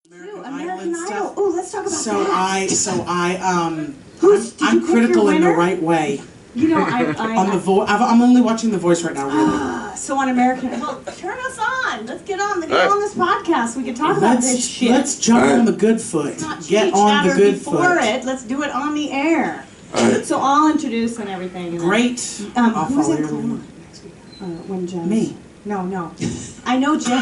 American Idol. Oh, let's talk about that. I'm critical in the right way. You know, I'm only watching The Voice right now, really. So on American, well, turn us on. Let's get on this podcast. We can talk about this shit. Let's jump on the good foot. Get on the good foot. Let's do it on the air. So I'll introduce and everything. Great. Who's in Cleveland next week? When Jen? Me. No. I know Jen.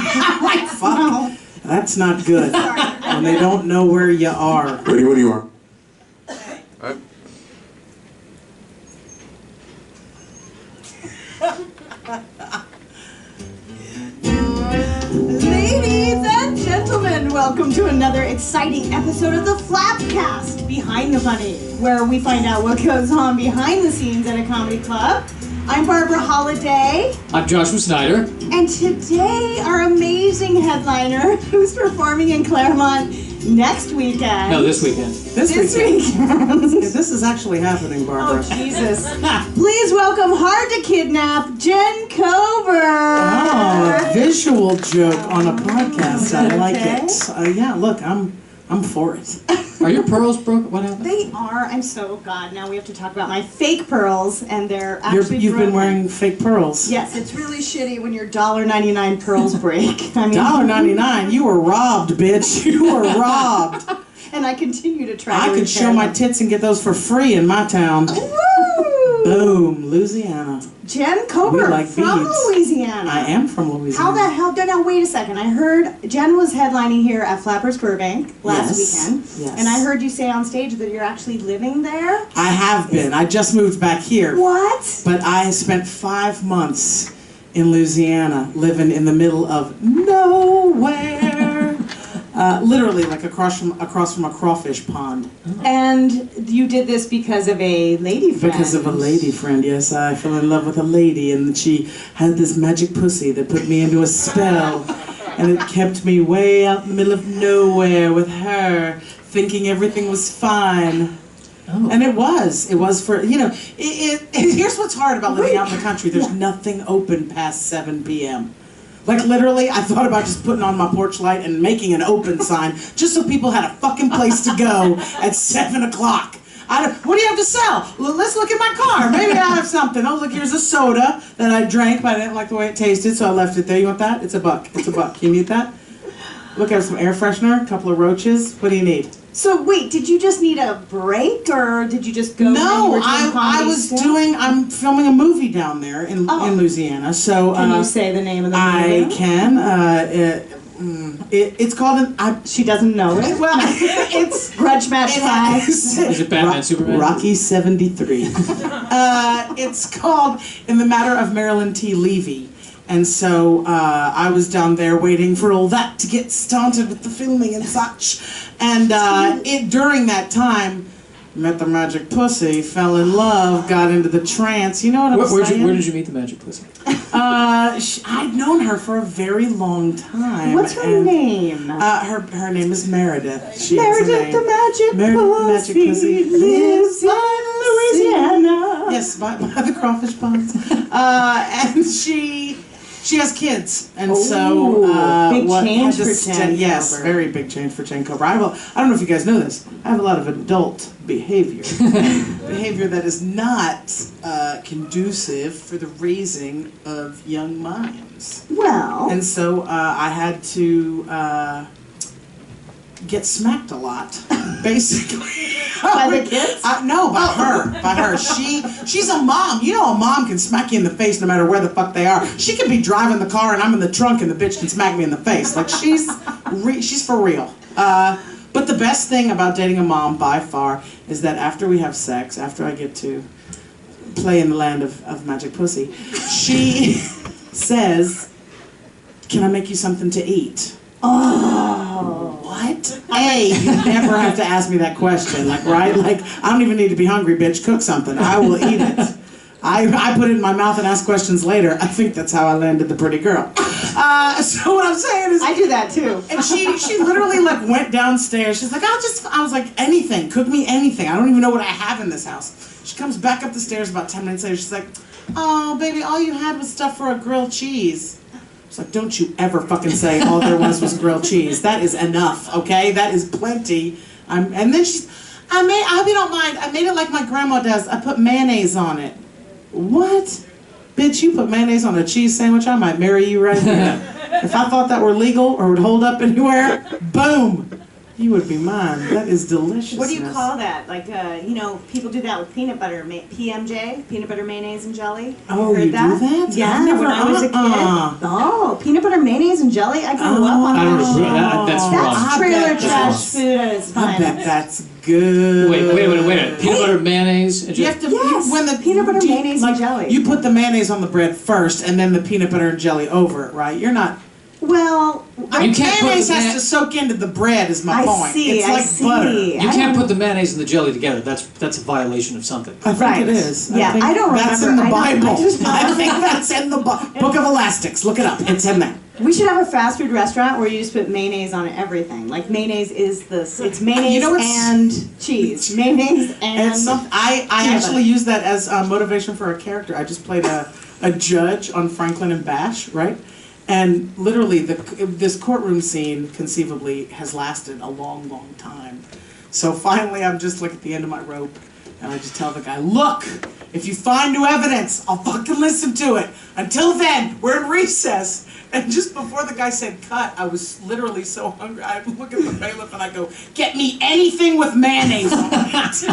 Fuck. No. That's not good. When they don't know where you are. Ready when you are. Alright. Ladies and gentlemen, welcome to another exciting episode of the FlappCast, Behind the Funny, where we find out what goes on behind the scenes at a comedy club. I'm Barbara Holliday. I'm Joshua Snyder. And today, our amazing headliner, who's performing in Claremont next weekend. No, this weekend. This weekend. This is actually happening, Barbara. Oh, Jesus. Please welcome Hard to Kidnap, Jen Cover. Oh, a visual joke on a podcast. I like it. Yeah, look, I'm for it. Are your pearls broke? What happened? They are. I'm so God. Now we have to talk about my fake pearls, and they're actually. You've been wearing fake pearls. Yes, it's really shitty when your $1.99 pearls break. I mean, $1.99. You were robbed, bitch. You were robbed. And I continue to try. I could show my tits and get those for free in my town. Woo! Boom, Louisiana. Jen Cover from Louisiana. I am from Louisiana. How the hell? No, wait a second. I heard Jen was headlining here at Flappers Burbank last weekend. Yes. And I heard you say on stage that you're actually living there. I have been. I just moved back here. What? But I spent 5 months in Louisiana, living in the middle of nowhere. Literally, like across from a crawfish pond. And you did this because of a lady friend. Because of a lady friend, yes. I fell in love with a lady, and she had this magic pussy that put me into a spell. And it kept me way out in the middle of nowhere with her, thinking everything was fine. Oh. And it was for, here's what's hard about living out in the country. There's nothing open past 7 p.m. Like, literally, I thought about just putting on my porch light and making an open sign just so people had a fucking place to go at 7 o'clock. What do you have to sell? Let's look at my car. Maybe I have something. Oh, look, here's a soda that I drank, but I didn't like the way it tasted, so I left it there. You want that? It's $1. It's $1. You need that? Look, I have some air freshener, a couple of roaches. What do you need? So wait, did you just need a break, or did you just go? No, I'm filming a movie down there in Louisiana. So can you say the name of the movie? I can. It's called she doesn't know it. Well, it's Grudge Match 5. Is it Batman, Superman? Rocky 73. It's called In the Matter of Marilyn T. Levy. And so I was down there waiting for all that to get started with the filming and such. And during that time, met the magic pussy, fell in love, got into the trance. You know what I'm saying? Where did you meet the magic pussy? I'd known her for a very long time. What's her name? Her name is Meredith. Meredith the magic pussy lives in Louisiana. Yes, by the crawfish ponds. And she has kids, and big change for Jen. Yes, very big change for Jen Cover. I don't know if you guys know this. I have a lot of adult behavior, behavior that is not conducive for the raising of young minds. Well, and so I had to get smacked a lot, basically. By the kids? No, by her. By her. She's a mom. You know a mom can smack you in the face no matter where the fuck they are. She can be driving the car and I'm in the trunk and the bitch can smack me in the face. Like, she's for real. But the best thing about dating a mom, by far, is that after we have sex, after I get to play in the land of magic pussy, she says, "Can I make you something to eat?" Oh. What? You never have to ask me that question, right? Like, I don't even need to be hungry, bitch. Cook something. I will eat it. I put it in my mouth and ask questions later. I think that's how I landed the pretty girl. So what I'm saying is... I do that too. And she literally, went downstairs. She's like, I was like, anything. Cook me anything. I don't even know what I have in this house. She comes back up the stairs about 10 minutes later. She's like, oh, baby, all you had was stuff for a grilled cheese. It's like, don't you ever fucking say all there was grilled cheese. That is enough, okay? That is plenty. And then I hope you don't mind, I made it like my grandma does. I put mayonnaise on it. What? Bitch, you put mayonnaise on a cheese sandwich, I might marry you right here. If I thought that were legal or would hold up anywhere, boom. You would be mine. That is delicious. What do you call that? Like, people do that with peanut butter, PMJ, peanut butter mayonnaise and jelly. Oh, you do that? Yeah, when I was a kid. Oh, peanut butter mayonnaise and jelly? I grew up on that shit. That's trailer trash food at its finest. I bet that's good. Wait. Peanut butter, mayonnaise, and jelly. When the peanut butter, mayonnaise, and jelly. You put the mayonnaise on the bread first, and then the peanut butter and jelly over it, right? You're not. Well, mayonnaise has to soak into the bread. Is my point. It's like butter. You can't put the mayonnaise and the jelly together. That's a violation of something. I think it is. Yeah, I don't remember. That's in the Bible. I think that's in the Book of Elastics. Look it up. It's in there. We should have a fast food restaurant where you just put mayonnaise on everything. Like mayonnaise is it's mayonnaise and cheese. Mayonnaise and I actually use that as motivation for a character. I just played a judge on Franklin and Bash, right? And literally, this courtroom scene, conceivably, has lasted a long, long time. So finally, I'm just like at the end of my rope, and I just tell the guy, look, if you find new evidence, I'll fucking listen to it. Until then, we're in recess. And just before the guy said cut, I was literally so hungry. I look at the bailiff and I go, get me anything with mayonnaise on it.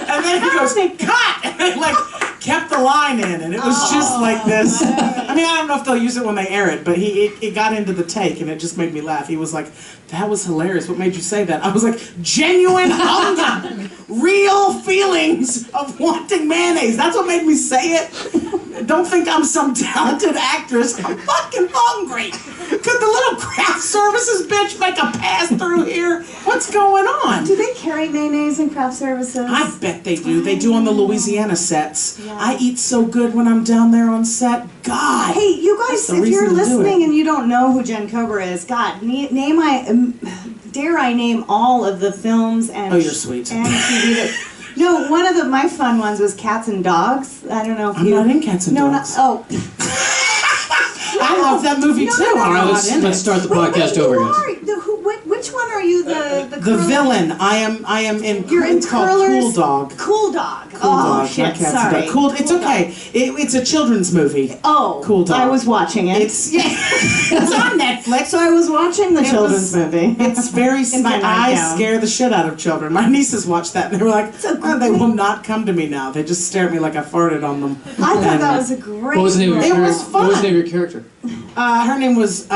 And then he goes, cut! And I like kept the line in, and it was just like this. I mean, I don't know if they'll use it when they air it, but it got into the take, and it just made me laugh. He was like, that was hilarious. What made you say that? I was like, genuine hunger, real feelings of wanting mayonnaise. That's what made me say it. Don't think I'm some talented actress. I'm fucking hungry. Could the little craft services bitch make a pass through here? What's going on? Do they carry mayonnaise in craft services? I bet they do. They do on the Louisiana sets. Yeah. I eat so good when I'm down there on set. God. Hey, you guys, if you're listening and you don't know who Jen Cobra is, God, dare I name all of the films and you're sweet. And TV that. No, one of my fun ones was Cats and Dogs. I don't know if I'm not in Cats and Dogs. I love that movie too. All right, let's start the podcast over again. Which one are you? The villain. I am in. You're in It's called Cool Dog. Cool Dog. Cool Dog. Shit, Sorry. sorry. Cool. It's okay. It's a children's movie. Oh. Cool Dog. I was watching it. It's on Netflix. So I was watching the children's movie. It's very. I scare the shit out of children. My nieces watched that and they were like, they will not come to me now. They just stare at me like I farted on them. I thought that was a great. What was the name of your character? It was fun. What was the name of your character? Her name was.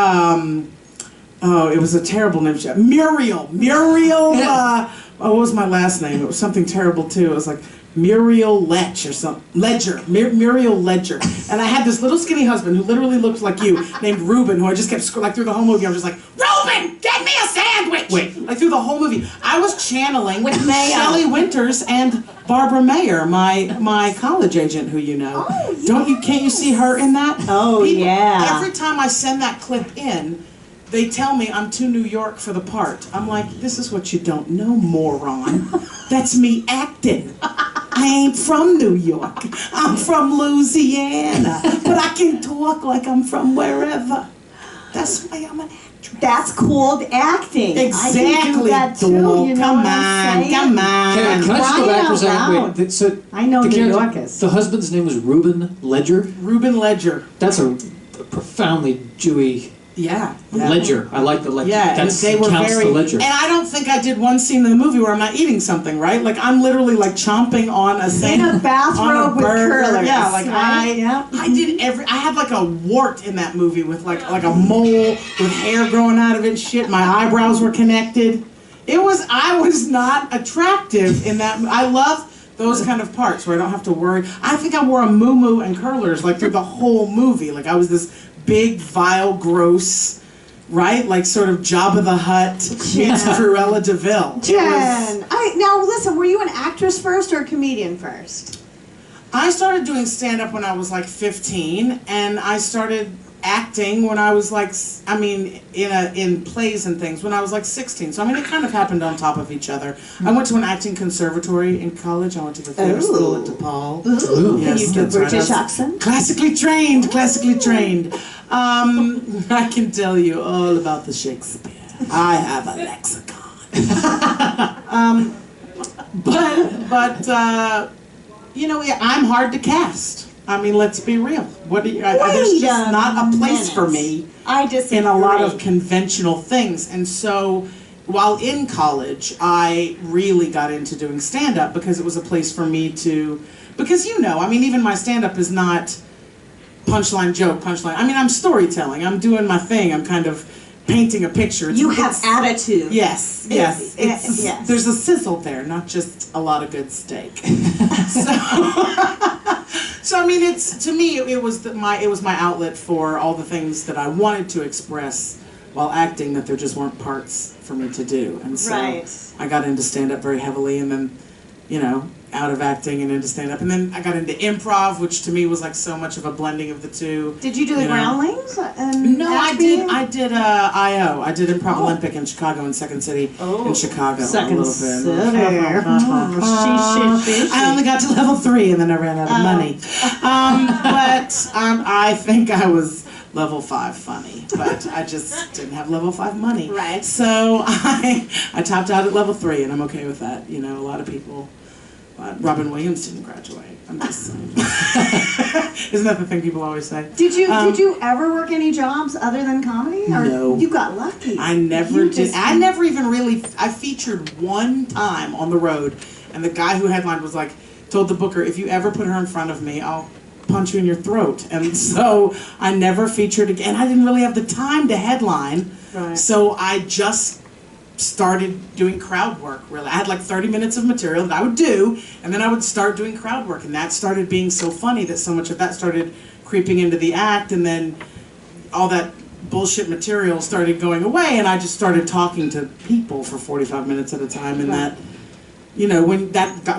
It was a terrible name. Muriel. What was my last name? It was something terrible too. It was like Muriel Lech or something. Muriel Ledger. And I had this little skinny husband who literally looked like you, named Reuben, who I just kept like through the whole movie. I was just like, Reuben, get me a sandwich. Wait, like through the whole movie, I was channeling with Shelley Winters and Barbara Mayer, my college agent, who you know. Oh, yeah. Can't you see her in that? Oh, yeah. Every time I send that clip in, they tell me I'm too New York for the part. I'm like, this is what you don't know, moron. That's me acting. I ain't from New York. I'm from Louisiana. But I can talk like I'm from wherever. That's why I'm an actress. That's called acting. Exactly. I can do that too. You know Come on. Can I just go back for a second? Wait, so I know New Yorkers. The husband's name was Reuben Ledger? Reuben Ledger. That's a profoundly Jewy... Yeah. Ledger. I like the ledger. Yeah, they were very. The ledger. And I don't think I did one scene in the movie where I'm not eating something, right? Like I'm literally like chomping on a thing. In a bathrobe with curlers. Yeah, like right? I did I had like a wart in that movie with like a mole with hair growing out of it and shit. My eyebrows were connected. I was not attractive in that. I love those kind of parts where I don't have to worry. I think I wore a muumuu and curlers like through the whole movie. Like I was this big, vile, gross, right? Like sort of Jabba the Hutt meets Cruella de Vil. Jen, now listen, were you an actress first or a comedian first? I started doing stand-up when I was like 15, and I started acting when I was like, in plays and things when I was like 16. So it kind of happened on top of each other. I went to an acting conservatory in college. I went to the theater school at DePaul. Ooh. Yes, Can you do British accent? Classically trained. I can tell you all about the Shakespeare. I have a lexicon. But you know, I'm hard to cast. I mean, let's be real. There's just not a place for me I disagree. in a lot of conventional things. And so, while in college, I really got into doing stand-up because it was a place for me to, because you know, I mean, even my stand-up is not punchline, joke, punchline. I mean, I'm storytelling. I'm doing my thing. I'm kind of painting a picture. You have attitude. Yes. Yes. There's a sizzle there, not just a lot of good steak. So I mean, to me it was my outlet for all the things that I wanted to express while acting that there just weren't parts for me to do, and so I got into stand up very heavily, and then out of acting and into stand up, and then I got into improv, which to me was like so much of a blending of the two. Did you do the Groundlings? No, I did IO. I did Improv Olympic in Chicago and Second City in Chicago. Second City. I only got to level 3 and then I ran out of money. But I think I was level 5 funny, but I just didn't have level 5 money. Right. So I topped out at level 3, and I'm okay with that. You know, a lot of people. Robin Williams didn't graduate. I'm just saying. Isn't that the thing people always say? Did you ever work any jobs other than comedy? Or no. You got lucky. I never did. I never even really. I featured one time on the road, and the guy who headlined was like, told the booker, if you ever put her in front of me, I'll punch you in your throat. And so I never featured again. I didn't really have the time to headline. Right. So I just started doing crowd work, really. I had like 30 minutes of material that I would do, and then I would start doing crowd work, and that started being so funny that so much of that started creeping into the act, and then all that bullshit material started going away, and I just started talking to people for 45 minutes at a time, and that, when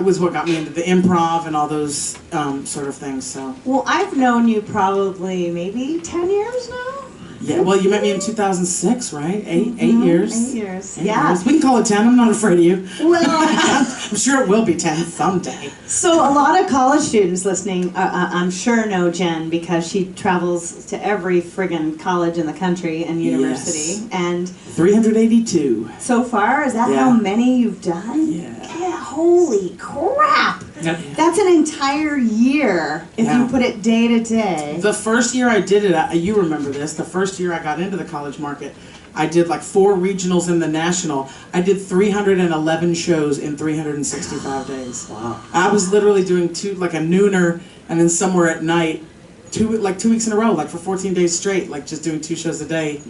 was what got me into the improv and all those sort of things, so. Well, I've known you probably maybe 10 years now? Yeah, well, you met me in 2006, right? Eight years. 8 years. Eight Yeah. years. We can call it 10. I'm not afraid of you. Well, I'm sure it will be 10 someday. so a lot of college students listening, I'm sure know Jen because she travels to every friggin' college in the country and university. Yes. And 382. so far, is that Yeah. how many you've done? Yeah. Holy crap! Yep. That's an entire year if Yeah. you put it day to day. The first year I did it, you remember this, the first year I got into the college market, I did like 4 regionals in the national. I did 311 shows in 365 days. Wow. I was literally doing like a nooner and then somewhere at night, 2 weeks in a row, like for 14 days straight, like just doing 2 shows a day.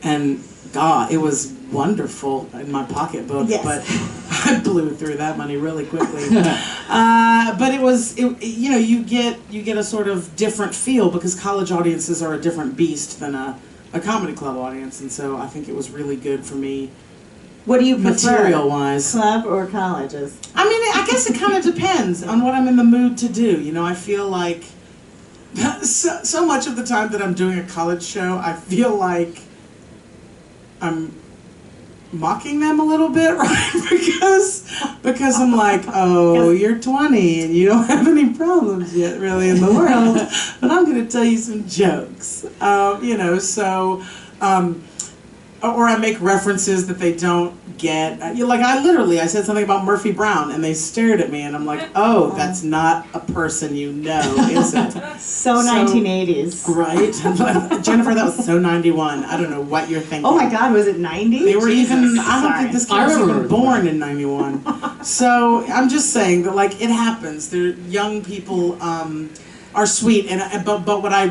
And God, it was wonderful in my pocketbook, Yes. but I blew through that money really quickly. But you get a sort of different feel because college audiences are a different beast than a comedy club audience, and so I think it was really good for me. What do you prefer? Material-wise. Club or colleges? I mean, I guess it kind of depends on what I'm in the mood to do. I feel like so much of the time that I'm doing a college show, I feel like I'm mocking them a little bit, right? because I'm like, oh, you're 20 and you don't have any problems yet really in the world, but I'm going to tell you some jokes, or I make references that they don't get. Like I said something about Murphy Brown and they stared at me and I'm like, oh, that's not a person is it? So 1980s. Right? Jennifer, that was so 91. I don't know what you're thinking. Oh my God, was it 90? They were Jesus, even, I don't sorry. think this kid was even born in 91. So I'm just saying that like it happens. Young people are sweet, but what I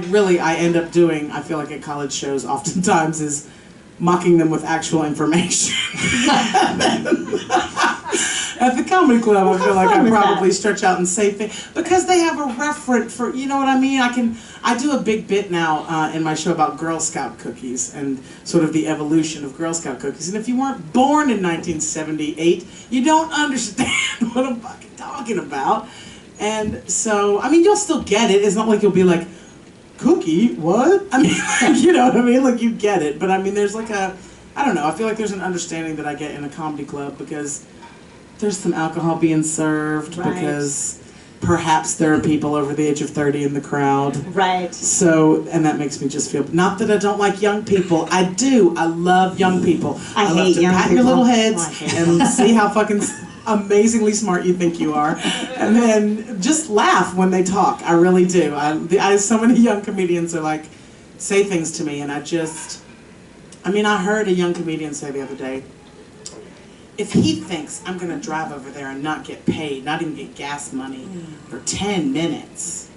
end up doing, I feel like at college shows oftentimes is mocking them with actual information. At the comedy club, I feel like I probably stretch out and say things because they have a reference for, you know what I mean? I do a big bit now in my show about Girl Scout cookies and sort of the evolution of Girl Scout cookies. And if you weren't born in 1978, you don't understand what I'm fucking talking about. And so, I mean, you'll still get it. It's not like you'll be like, cookie? What? I mean, you know what I mean? Like, you get it. But I mean, there's like I don't know, I feel like there's an understanding that I get in a comedy club because there's some alcohol being served, right. because perhaps there are people over the age of 30 in the crowd. Right. So, and that makes me just feel, not that I don't like young people. I do. I love young people. I love hate to young pat people. your little heads Oh, I hate and see how fucking amazingly smart you think you are. And then just laugh when they talk. I really do. So many young comedians are like, say things to me, and I heard a young comedian say the other day, if he thinks I'm going to drive over there and not get paid, not even get gas money for 10 minutes,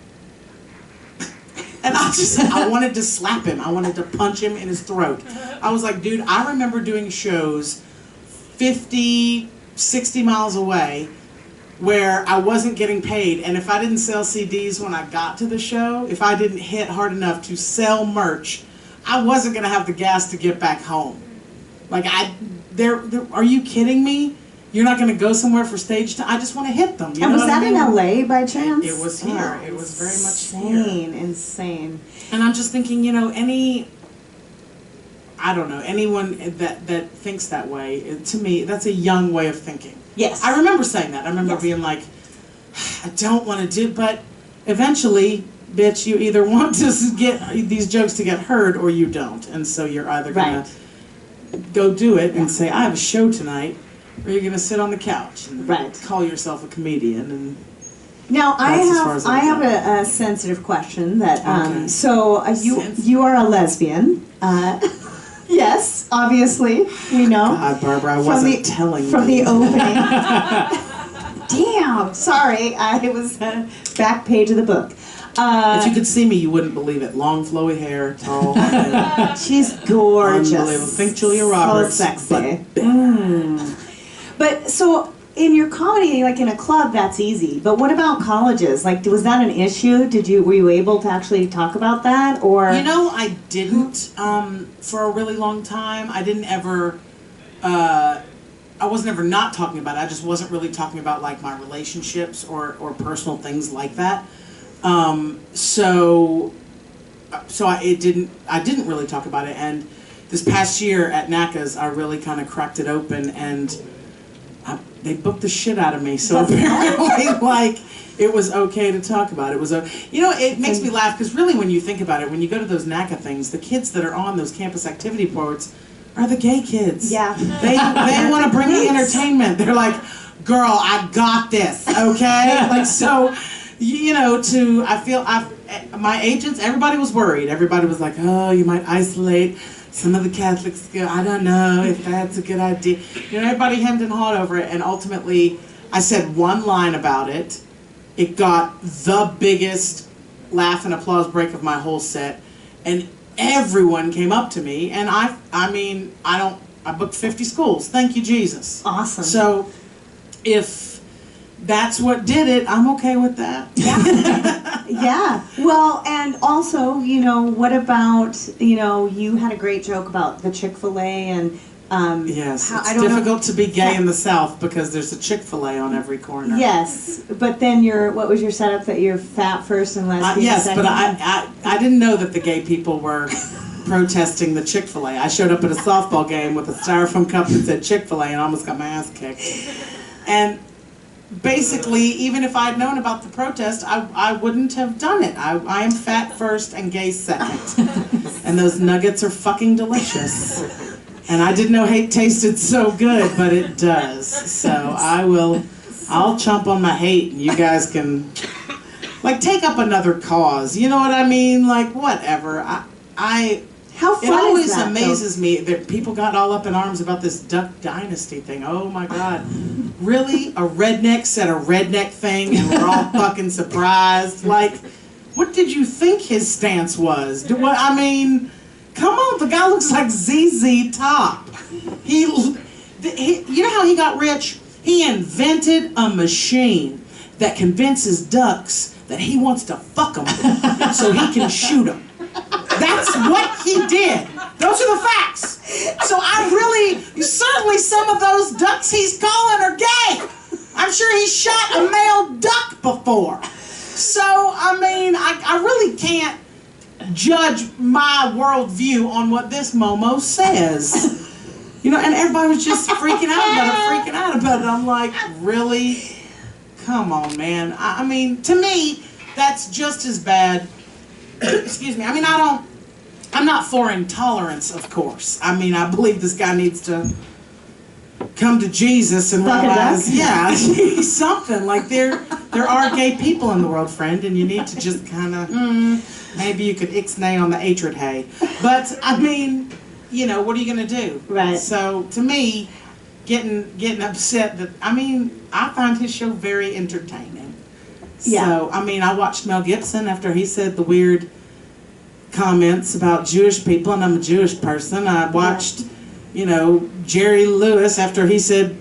and I wanted to slap him. I wanted to punch him in his throat. I was like, dude, I remember doing shows 50, 60 miles away where I wasn't getting paid, and if I didn't sell CDs when I got to the show, if I didn't hit hard enough to sell merch, I wasn't going to have the gas to get back home. Like, are you kidding me? You're not going to go somewhere for stage time? I just want to hit them. You And know was what that I mean? in LA by chance? It was here. It was very much here. Insane. And I'm just thinking, anyone that thinks that way, to me, that's a young way of thinking. Yes. I remember saying that. I remember being like, I don't want to do, but eventually, bitch, you either want to get these jokes to get heard or you don't. And so you're either going to go do it and say, I have a show tonight, or you're going to sit on the couch and call yourself a comedian. And now I that's have a sensitive question that Okay. so you are a lesbian. Yes, obviously we know. God, Barbara, I wasn't telling from you. the opening. Damn, sorry, it was back page of the book. If you could see me, you wouldn't believe it. Long, flowy hair, tall. She's gorgeous. Unbelievable. Think Julia Roberts. So sexy. But so in your comedy, like in a club, that's easy. But what about colleges? Like, was that an issue? Were you able to actually talk about that, or? I didn't for a really long time. I didn't ever. I wasn't ever not talking about it. I just wasn't really talking about like my relationships or personal things like that. I didn't really talk about it, and this past year at NACA's I really kind of cracked it open, and they booked the shit out of me, so apparently like it was okay to talk about it. It makes me laugh because really when you think about it, when you go to those NACA things, the kids that are on those campus activity boards are the gay kids. Yeah. They want to bring the entertainment. They're like, girl, I got this, okay? Like, so my agents, everybody was worried. Everybody was like, oh, you might isolate some of the Catholics. I don't know if that's a good idea. Everybody hemmed and hawed over it, and ultimately, I said one line about it. It got the biggest laugh and applause break of my whole set, and everyone came up to me, and I booked 50 schools. Thank you, Jesus. Awesome. So, if that's what did it, I'm okay with that. Yeah. Well, and also, what about, you had a great joke about the Chick-fil-A and yes, it's difficult to be gay in the South because there's a Chick-fil-A on every corner. Yes, but then what was your setup that you're fat first and lesbian yes, second? but I didn't know that the gay people were protesting the Chick-fil-A. I showed up at a softball game with a styrofoam cup that said Chick-fil-A and almost got my ass kicked. And basically, even if I'd known about the protest, I wouldn't have done it. I am fat first and gay second. And those nuggets are fucking delicious. And I didn't know hate tasted so good, but it does. So I'll chomp on my hate and you guys can, take up another cause. You know what I mean? Like, whatever. How fun it always is that, amazes me that people got all up in arms about this Duck Dynasty thing. Oh my God. Really? A redneck said a redneck thing and we're all fucking surprised? Like, what did you think his stance was? Come on, the guy looks like ZZ Top. You know how he got rich? He invented a machine that convinces ducks that he wants to fuck them so he can shoot them. That's what he did. Those are the facts. So certainly some of those ducks he's calling are gay. I'm sure he shot a male duck before. So, I really can't judge my worldview on what this Momo says. And everybody was just freaking out about it. I'm like, really? come on, man. I mean, to me, that's just as bad. Excuse me. I mean, I'm not for intolerance, of course. I mean, I believe this guy needs to come to Jesus and realize, yeah, something. Like, there are gay people in the world, friend, and you need to just kind of, maybe you could ixnay on the hatred hay. But, I mean, you know, what are you going to do? Right. So, to me, getting upset that, I mean, I find his show very entertaining. Yeah. So, I mean, I watched Mel Gibson after he said the weird comments about Jewish people, and I'm a Jewish person. I watched, you know, Jerry Lewis after he said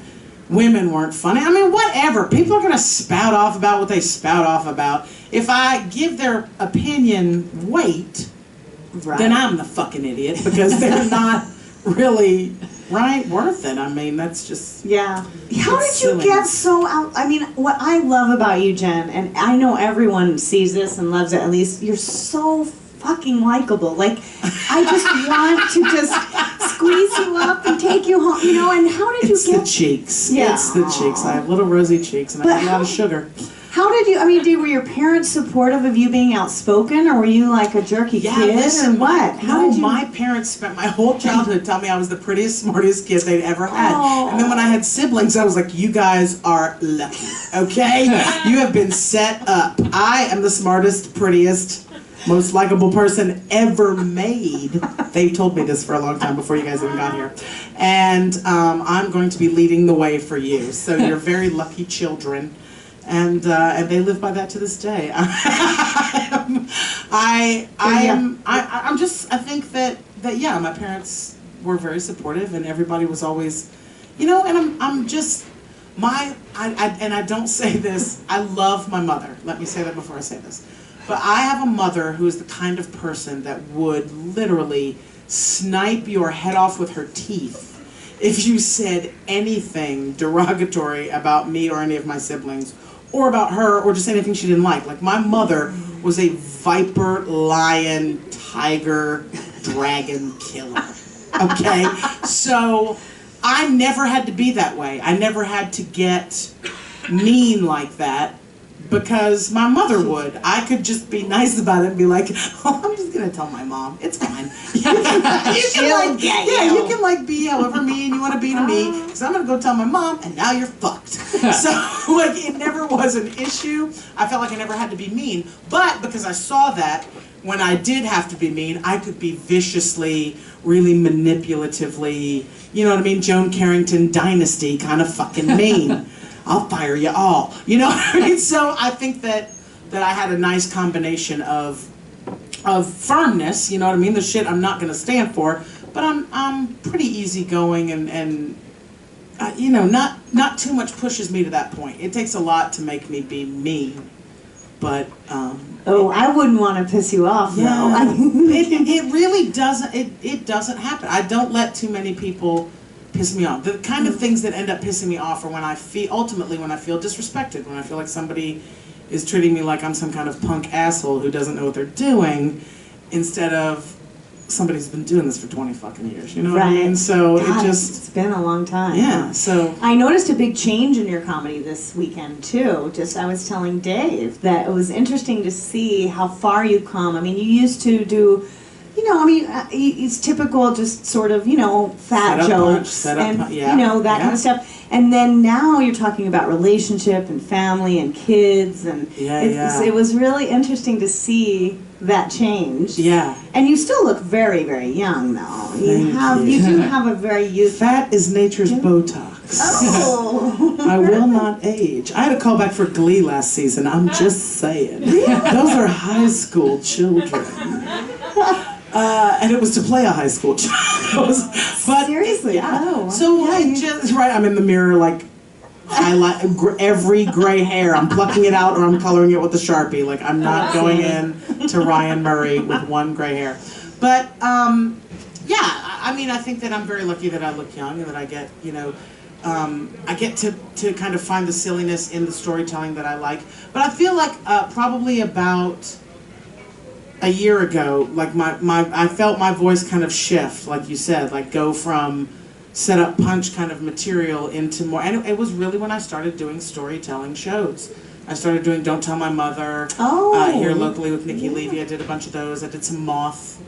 women weren't funny. I mean, whatever. People are going to spout off about what they spout off about. If I give their opinion weight, then I'm the fucking idiot, because they're not really worth it. I mean, that's just... Yeah. How did you get so out? I mean, what I love about you, Jen, and I know everyone sees this and loves it, at least, you're so fucking likable. Like, I just want to just squeeze you up and take you home, you know, and how did you get... It's the cheeks. Yeah. It's the cheeks. I have little rosy cheeks, and I have a lot of sugar. How did you, I mean, were your parents supportive of you being outspoken, or were you like a jerky kid, listen, or what? How did you... my parents spent my whole childhood telling me I was the prettiest, smartest kid they'd ever had. Oh. And then when I had siblings, I was like, you guys are lucky, okay? You have been set up. I am the smartest, prettiest, most likable person ever made. They've told me this for a long time before you guys even got here. And I'm going to be leading the way for you. So you're very lucky children. And they live by that to this day. I think that yeah, my parents were very supportive, and everybody was always, you know, and I'm just, and I don't say this, I love my mother. Let me say that before I say this. But I have a mother who is the kind of person that would literally snipe your head off with her teeth if you said anything derogatory about me or any of my siblings, or about her, or just anything she didn't like. Like, my mother was a viper, lion, tiger, dragon killer. Okay? So, I never had to be that way. I never had to get mean like that, because my mother would. I could just be nice about it and be like, oh, I'm just gonna tell my mom. It's fine. You can like be however mean you want to be to me, because I'm gonna go tell my mom, and now you're fucked. So, like, it never was an issue. I felt like I never had to be mean. But because I saw that, when I did have to be mean, I could be viciously, really manipulatively, you know what I mean, Joan Carrington Dynasty kind of fucking mean. I'll fire you all. You know what I mean? So I think that I had a nice combination of firmness, you know what I mean? The shit I'm not going to stand for, but I'm pretty easygoing, and you know, not too much pushes me to that point. It takes a lot to make me be mean, but I wouldn't want to piss you off, yeah, though. it really doesn't. It doesn't happen. I don't let too many people piss me off. The kind of things that end up pissing me off are when I feel disrespected, when I feel like somebody is treating me like I'm some kind of punk asshole who doesn't know what they're doing, instead of somebody's been doing this for 20 fucking years, you know what I mean? So God, it's been a long time. Yeah, so I noticed a big change in your comedy this weekend too. I was telling Dave that it was interesting to see how far you've come. I mean, you used to do, you know, I mean, it's typical, just sort of, you know, fat jokes and you know, that kind of stuff. And then now you're talking about relationship and family and kids, and it was really interesting to see that change. Yeah. And you still look very, very young, though. You do have a very youthful. Fat is nature's Botox. Oh. I will not age. I had a callback for Glee last season. I'm just saying. Those are high school children. And it was to play a high school child. But seriously? Yeah. Oh. So I'm in the mirror, like, highlight every gray hair. I'm plucking it out, or I'm coloring it with a Sharpie. Like, I'm not going in to Ryan Murray with one gray hair. But yeah, I mean, I think that I'm very lucky that I look young, and that I get, you know, I get to kind of find the silliness in the storytelling that I like. But I feel like probably about a year ago, like I felt my voice kind of shift, like you said, like go from set up punch kind of material into more, and it was really when I started doing storytelling shows. I started doing Don't Tell My Mother here locally with Nikki Levy. I did a bunch of those. I did some Moth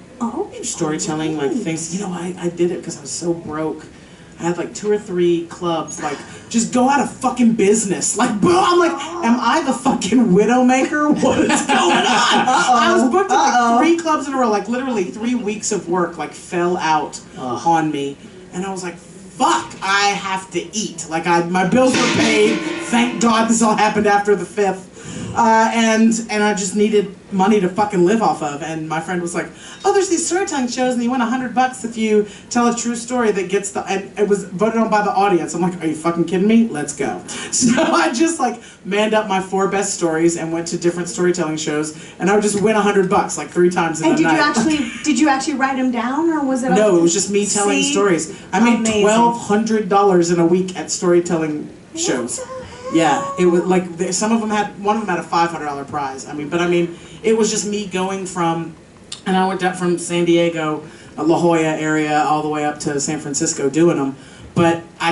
storytelling, like things. You know, I did it because I was so broke. I had like 2 or 3 clubs, like, just go out of fucking business. Like, boom, I'm like, am I the fucking Widowmaker? What is going on? I was booked at like 3 clubs in a row, like literally 3 weeks of work, like fell out on me. And I was like, fuck, I have to eat. Like, my bills were paid. Thank God this all happened after the 5th. And I just needed money to fucking live off of. And my friend was like, oh, there's these storytelling shows and you win $100 if you tell a true story that gets and it was voted on by the audience. I'm like, are you fucking kidding me? Let's go. So I just like manned up my 4 best stories and went to different storytelling shows, and I would just win $100 like 3 times in a night. And did you actually write them down, or was it? No, it was just me telling stories. I made $1,200 in a week at storytelling shows. Yeah, it was like one of them had a $500 prize. I mean, it was just me going from, and I went down from San Diego, La Jolla area, all the way up to San Francisco doing them. But I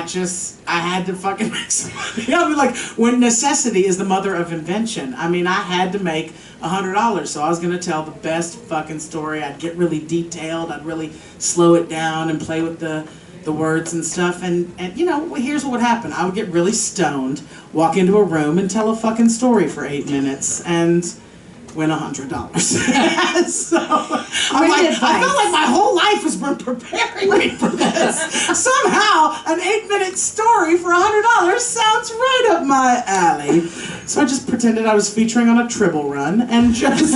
had to fucking make some money. I mean, like, when necessity is the mother of invention. I mean, I had to make $100, so I was gonna tell the best fucking story. I'd get really detailed. I'd really slow it down and play with the words and stuff, and you know, here's what would happen. I would get really stoned, walk into a room and tell a fucking story for 8 minutes and win $100. So I felt like my whole life has been preparing me for this. Somehow an 8-minute story for $100 sounds right up my alley. So I just pretended I was featuring on a Tribble run and just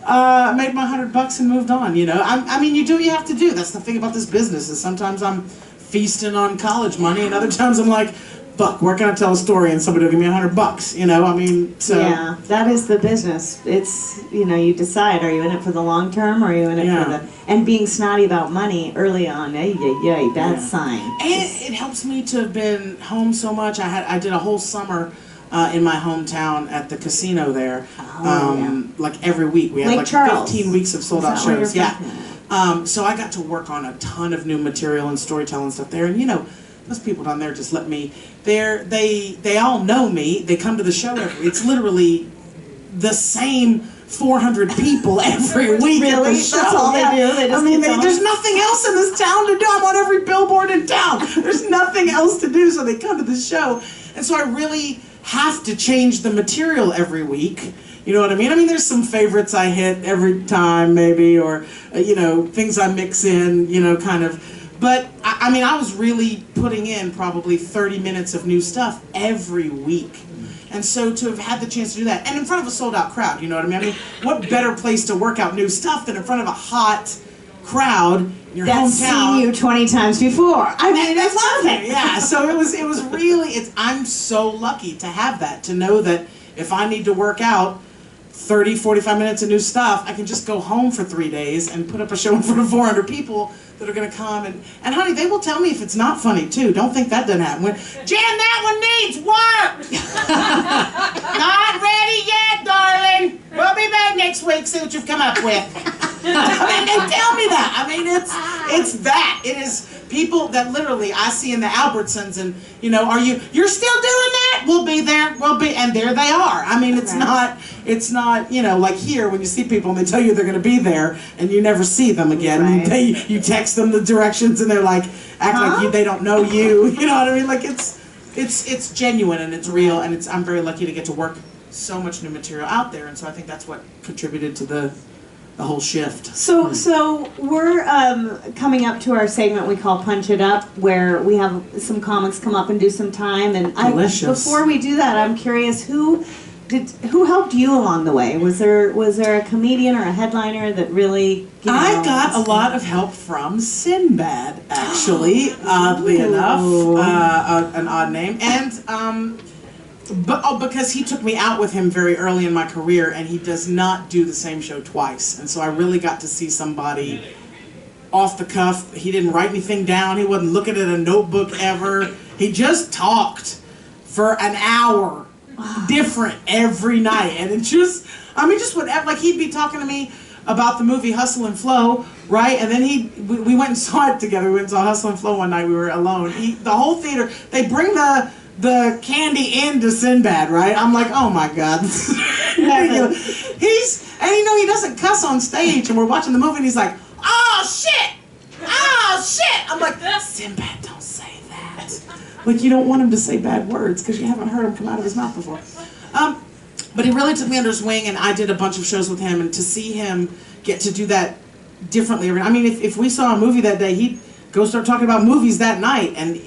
made my $100 and moved on. You know, I mean, you do what you have to do. That's the thing about this business, is sometimes I'm feasting on college money, and other times I'm like, fuck, where can I tell a story and somebody will give me $100? You know, I mean, so. Yeah, that is the business. It's, you know, you decide, are you in it for the long term, or are you in it for the, and being snotty about money early on, bad sign. And it helps me to have been home so much. I did a whole summer in my hometown at the casino there, like every week. We had like Charles. 15 weeks of sold out shows. Yeah. So I got to work on a ton of new material and storytelling stuff there. And you know, those people down there just let me, they all know me. They come to the show it's literally the same 400 people every week at the show. That's all they do? They just there's nothing else in this town to do. I'm on every billboard in town. There's nothing else to do, so they come to the show. And so I really have to change the material every week. You know what I mean? I mean, there's some favorites I hit every time, maybe, or, you know, things I mix in, you know, kind of. But, I mean, I was really putting in probably 30 minutes of new stuff every week. And so to have had the chance to do that, and in front of a sold-out crowd, you know what I mean? I mean, what better place to work out new stuff than in front of a hot crowd in your hometown? That's seen you 20 times before. I mean, that's lovely. Yeah, so it was really, I'm so lucky to have that, to know that if I need to work out 30, 45 minutes of new stuff, I can just go home for 3 days and put up a show in front of 400 people that are going to come. And honey, they will tell me if it's not funny, too. Don't think that doesn't happen. Jan, that one needs work! Not ready yet, darling. We'll be back next week, see what you've come up with. I mean, they tell me that. I mean, it's that. It is people that literally I see in the Albertsons, and, you know, you're still doing that? We'll be there. And there they are. I mean, it's not, you know, like here when you see people and they tell you they're going to be there and you never see them again. Right. You text them the directions and they're like, act like they don't know you. You know what I mean? Like it's genuine and it's real, and I'm very lucky to get to work so much new material out there, and so I think that's what contributed to the whole shift. So we're coming up to our segment we call Punch It Up, where we have some comics come up and do some time. And before we do that, I'm curious, who helped you along the way? Was there a comedian or a headliner that really? I got a lot of help from Sinbad, actually. Oddly enough, an odd name, and. Because he took me out with him very early in my career, and he does not do the same show twice. And so I really got to see somebody off the cuff. He didn't write anything down. He wasn't looking at a notebook ever. He just talked for an hour, different every night. And it just whatever, like he'd be talking to me about the movie Hustle and Flow, right? And then we went and saw it together. We went and saw Hustle and Flow one night. We were alone. The whole theater, they bring the candy into Sinbad, right? I'm like, oh my God. He doesn't cuss on stage, and we're watching the movie, and he's like, oh shit! Oh shit! I'm like, Sinbad, don't say that. Like, you don't want him to say bad words, because you haven't heard him come out of his mouth before. But he really took me under his wing, and I did a bunch of shows with him, and to see him get to do that differently. I mean, if we saw a movie that day, he'd go start talking about movies that night, and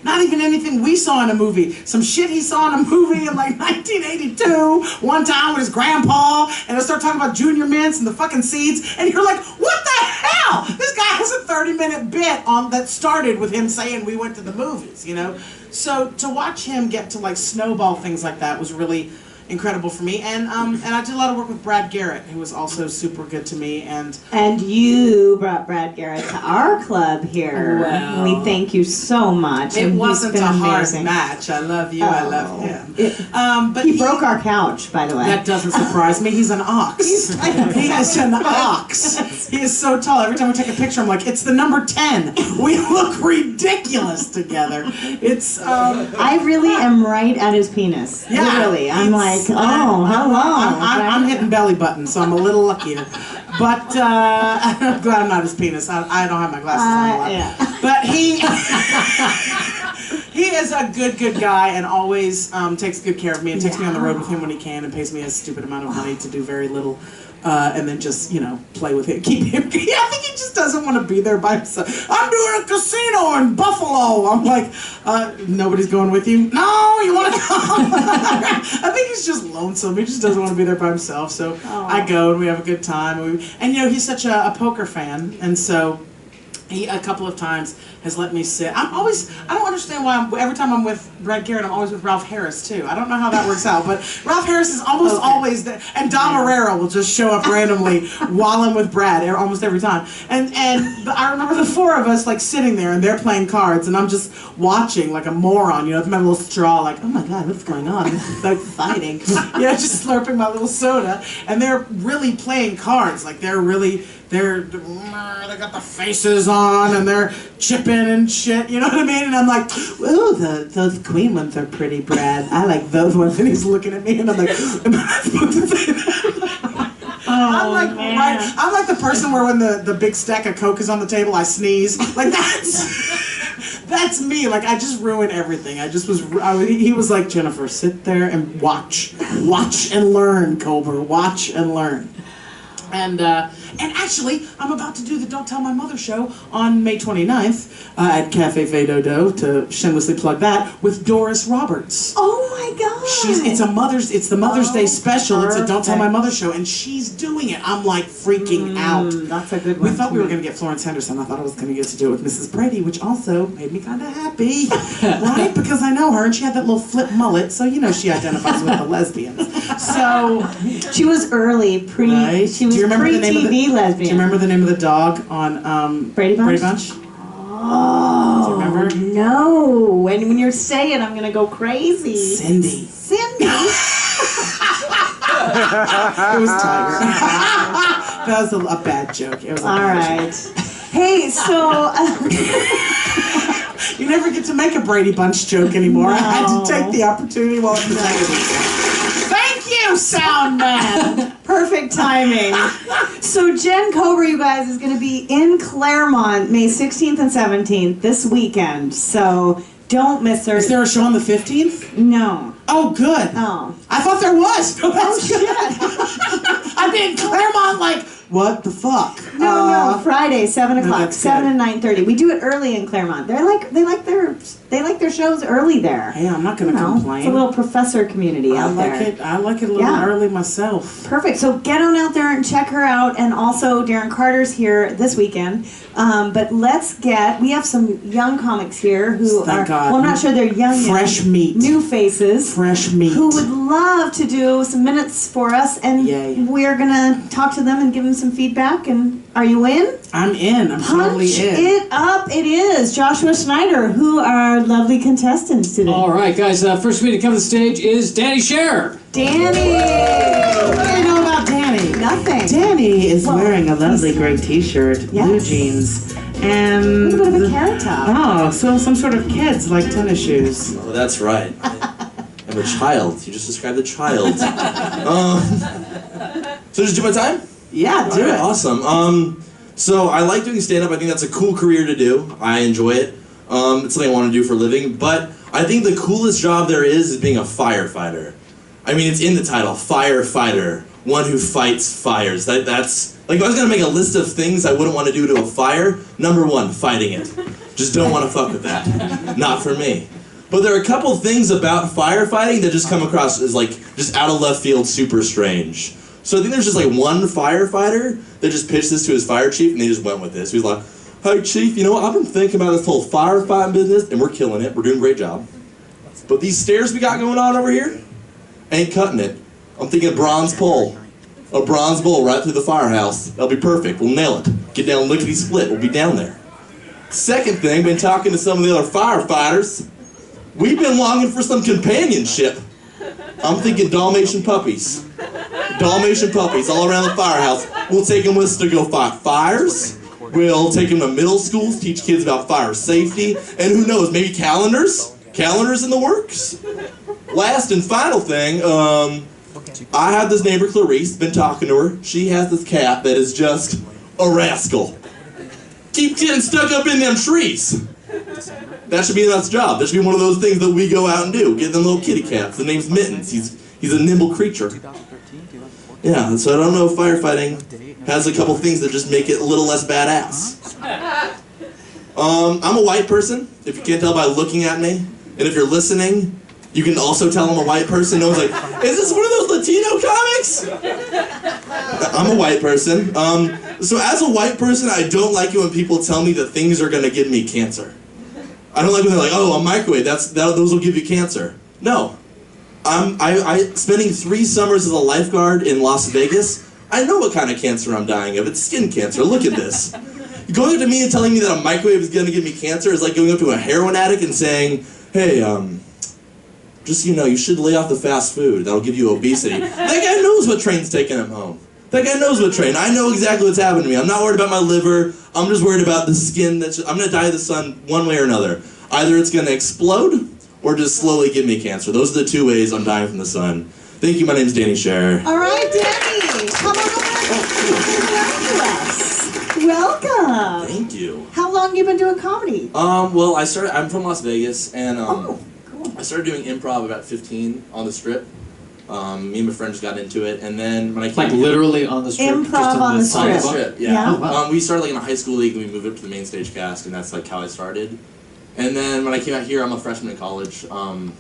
not even anything we saw in a movie. Some shit he saw in a movie in like 1982, one time with his grandpa, and he'll start talking about Junior Mints and the fucking seeds, and you're like, what the hell? This guy has a 30-minute bit that started with him saying we went to the movies, you know? So to watch him get to like snowball things like that was really incredible for me, and I did a lot of work with Brad Garrett, who was also super good to me, and you brought Brad Garrett to our club here. Well, we thank you so much. It wasn't a hard amazing. match. I love you. I love him. But he broke our couch, by the way. That doesn't surprise me. He's an ox. He is an ox. He is so tall. Every time we take a picture, I'm like, it's the number 10. We look ridiculous together. It's. I really am right at his penis. Yeah, really. I'm like. Oh, how long? I'm hitting belly button, so I'm a little luckier. But I'm glad I'm not his penis. I don't have my glasses on a lot. Yeah. But he is a good guy, and always takes good care of me, and takes me on the road with him when he can, and pays me a stupid amount of money to do very little. And then just, play with him, keep him. I think he just doesn't want to be there by himself. I'm doing a casino in Buffalo. I'm like, nobody's going with you? No, you want to come? I think he's just lonesome. He just doesn't want to be there by himself. So I go, and we have a good time. And he's such a poker fan, and so he a couple of times has let me sit. I don't understand why every time I'm with Brad Garrett, I'm always with Ralph Harris too. I don't know how that works out, but Ralph Harris is almost always there, and Dom Herrera will just show up randomly while I'm with Brad almost every time. And I remember the four of us like sitting there, and they're playing cards, and I'm just watching like a moron, with my little straw, like, oh my God, what's going on? They're fighting, just slurping my little soda, and they're really playing cards, like they got the faces on, and they're chipping and shit, you know what I mean? And I'm like, ooh, those queen ones are pretty, Brad. I like those ones. And he's looking at me, and I'm like, am I supposed to say that? I'm like the person where when the big stack of Coke is on the table, I sneeze. Like, that's me. Like, I just ruin everything. He was like, Jennifer, sit there and watch and learn, Colbert. Watch and learn. And actually, I'm about to do the Don't Tell My Mother show on May 29th at Cafe Fedodo, to shamelessly plug that, with Doris Roberts. Oh my God! It's the Mother's Day special. Perfect. It's a Don't Tell My Mother show, and she's doing it. I'm like freaking out. That's a good one. We thought we were going to get Florence Henderson. I thought I was going to get to do it with Mrs. Brady, which also made me kind of happy, right? Because I know her, and she had that little flip mullet, so she identifies with the lesbians. So she was early, right? She was pre-TV lesbian. Do you remember the name of the dog on Brady Bunch? Brady Bunch? Oh, do you remember? No. And when you're saying, I'm gonna go crazy. Cindy. It was Tiger. That was a bad joke. It was all right. Hey, so you never get to make a Brady Bunch joke anymore. No. I had to take the opportunity while it was negative. You sound man. Perfect timing. So Jen Cobra, you guys, is going to be in Claremont May 16th and 17th this weekend. So don't miss her. Is there a show on the 15th? No. Oh, good. Oh. I thought there was. Oh, shit. I've been in Claremont like, what the fuck? No, Friday, 7 o'clock, no, 7 and 9:30. We do it early in Claremont. They like their shows early there. Hey, I'm not gonna complain. It's a little professor community out there. I like it a little early myself. Perfect. So get on out there and check her out. And also, Darren Carter's here this weekend. But we have some young comics here who Thank God. Well, I'm not sure they're young Fresh yet. Meat. New faces. Fresh meat. Who would love to do some minutes for us. And we're going to talk to them and give them some feedback. And are you in? I'm in. I'm totally in. Punch it up. It is Joshua Snyder, who are lovely contestants today. All right, guys. First for me to come to the stage is Danny Scharar. Danny! What do you know about Danny? nothing. Danny is Well, wearing a lovely gray t-shirt, blue Yes. jeans, A and... little bit of a carrot top. Oh, so some sort of kids like tennis shoes. Oh, that's right. I'm a child. You just described a child. So just do my time? Yeah, do Alright, it. awesome. So I like doing stand-up. I think that's a cool career to do. I enjoy it. It's something I want to do for a living. But I think the coolest job there is being a firefighter. I mean, it's in the title, firefighter. One who fights fires. That's like, if I was gonna make a list of things I wouldn't want to do to a fire, number one, fighting it. Just don't want to fuck with that. Not for me. But there are a couple things about firefighting that just come across as like just out of left field, super strange. So I think there's just like one firefighter that just pitched this to his fire chief, and they just went with this. He was like, "Hey chief, you know what? I've been thinking about this whole firefighting business, and we're killing it. We're doing a great job. But these stairs we got going on over here ain't cutting it. I'm thinking bronze pole. A bronze pole right through the firehouse. That'll be perfect. We'll nail it. Get down lickety split. We'll be down there." Second thing, been talking to some of the other firefighters. We've been longing for some companionship. I'm thinking Dalmatian puppies. Dalmatian puppies all around the firehouse. We'll take them with us to go fight fires. We'll take them to middle schools, teach kids about fire safety. And who knows, maybe calendars? Calendars in the works. Last and final thing, I have this neighbor, Clarice, been talking to her. She has this cat that is just a rascal. Keeps getting stuck up in them trees. That should be Nut's job. That should be one of those things that we go out and do. Get them little kitty cats. The name's Mittens. He's a nimble creature. Yeah, so I don't know if firefighting has a couple things that just make it a little less badass. I'm a white person, if you can't tell by looking at me. And if you're listening, you can also tell I'm a white person. No one's like, is this one of those Latino comics? I'm a white person. So as a white person, I don't like it when people tell me that things are going to give me cancer. I don't like when they're like, oh, a microwave, those will give you cancer. No. Spending 3 summers as a lifeguard in Las Vegas, I know what kind of cancer I'm dying of. It's skin cancer. Look at this. Going up to me and telling me that a microwave is going to give me cancer is like going up to a heroin addict and saying, hey, just so you know, you should lay off the fast food. That'll give you obesity. That guy knows what train's taking him home. That guy knows what train. I know exactly what's happening to me. I'm not worried about my liver. I'm just worried about the skin. I'm going to die of the sun one way or another. Either it's going to explode or just slowly give me cancer. Those are the 2 ways I'm dying from the sun. Thank you. My name's Danny Scharar. All right, Danny, come on over to us. Welcome. Thank you. How long you been doing comedy? Well, I'm from Las Vegas, and Oh, cool. I started doing improv about 15 on the Strip. Me and my friends got into it, and then when I came Like literally on the strip? Improv just in on the on the Strip. Strip, yeah. Yeah. Oh, wow. We started like in a high school league, and we moved up to the main stage cast, and that's like how I started. And then when I came out here, I'm a freshman in college. When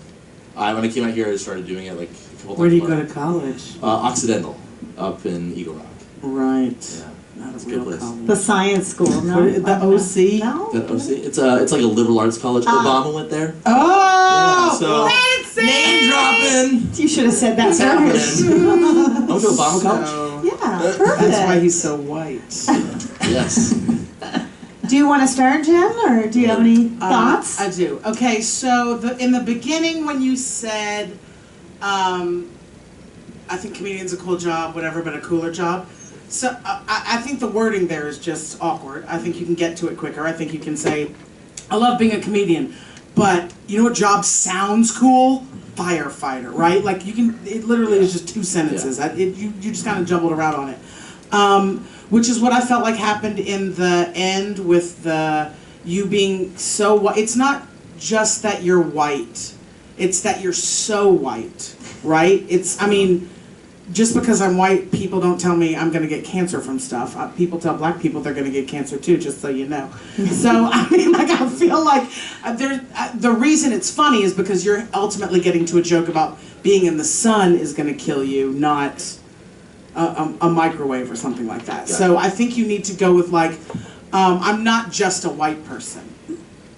I came out here, I started doing it like a couple Where do you times a go month. to college? Occidental, up in Eagle Rock. Right. Yeah. Not It's a a good real place. college. The science school, no? The OC? No? That OC? It's like a liberal arts college. Obama went there. Oh! So name dropping. You should have said that It's first. happening. I went to Obama college. So, Yeah, perfect. that's why he's so white. Yes. Do you want to start, Jen, or do you have any thoughts? I do. Okay, so in the beginning when you said, I think comedian's a cool job, whatever, but a cooler job. So I think the wording there is just awkward. I think you can get to it quicker. I think you can say, I love being a comedian, but you know what job sounds cool? Firefighter, right? Like you can, it literally is just 2 sentences. Yeah. You just kind of jumbled around on it. Which is what I felt like happened in the end with you being so white. It's not just that you're white. It's that you're so white, right? I mean, just because I'm white, people don't tell me I'm going to get cancer from stuff. People tell black people they're going to get cancer too, just so you know. So, I mean, like, I feel like the reason it's funny is because you're ultimately getting to a joke about being in the sun is going to kill you, not a microwave or something like that. Yeah. So I think you need to go with like, I'm not just a white person.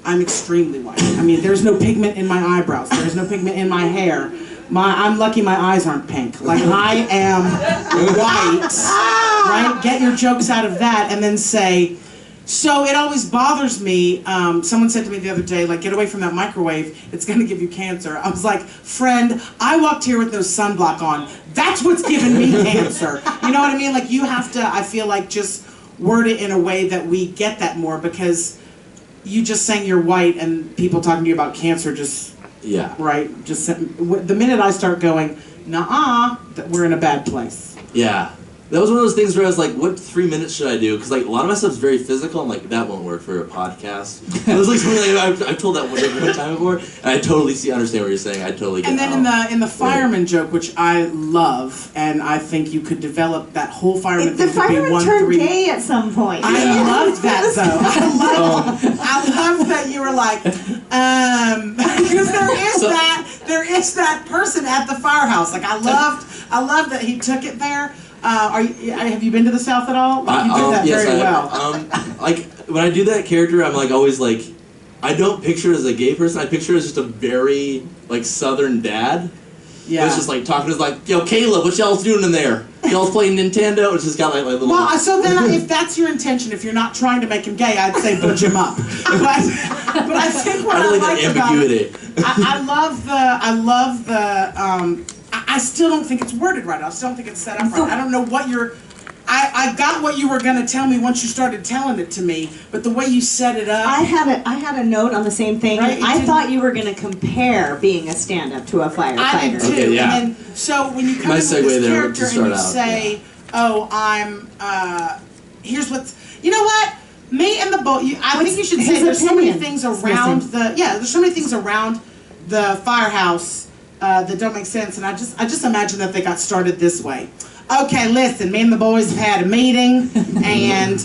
I'm extremely white. I mean, there's no pigment in my eyebrows. There's no pigment in my hair. I'm lucky my eyes aren't pink. Like, I am white, right? Get your jokes out of that and then say, So it always bothers me. Someone said to me the other day, like, get away from that microwave. It's going to give you cancer. I was like, friend, I walked here with no sunblock on. That's what's giving me cancer. You know what I mean? Like, you have to, I feel like, just word it in a way that we get that more, because you just saying you're white and people talking to you about cancer just, right? Just the minute I start going, nuh-uh, we're in a bad place. Yeah. That was one of those things where I was like, what 3 minutes should I do? Because like a lot of my stuff's very physical. I'm like, that won't work for a podcast. It was like something like, I've told that one time before, and I totally understand what you're saying. I totally get it. And then in the fireman joke, which I love, and I think you could develop that whole fireman thing The fireman turned gay at some point. I loved that though. I loved that you were like, because there is that person at the firehouse. Like I loved that he took it there. Have you been to the South at all? Like, you did that yes, very well. Like when I do that character, I'm like always like, I don't picture it as a gay person. I picture it as just a very like Southern dad. Yeah. It's just like talking to like, yo, Caleb, what y'all's doing in there? Y'all's playing Nintendo? It's just got like little. Well, so then if that's your intention, if you're not trying to make him gay, I'd say butch him up. But I think what I like about it, I love the. I still don't think it's worded right. I still don't think it's set up right. I don't know what you're. I got what you were gonna tell me once you started telling it to me, but the way you set it up. I had a note on the same thing. Right, I thought you were gonna compare being a stand-up to a firefighter. I did too. Okay, yeah. And then, so when you come in with segue this there character to start and you out, say, "Oh, I'm," here's what's. You know what? Me and the boat. I think you should say there's so many things around there's so many things around the firehouse that don't make sense, and I just imagine that they got started this way. Okay, listen, me and the boys have had a meeting, and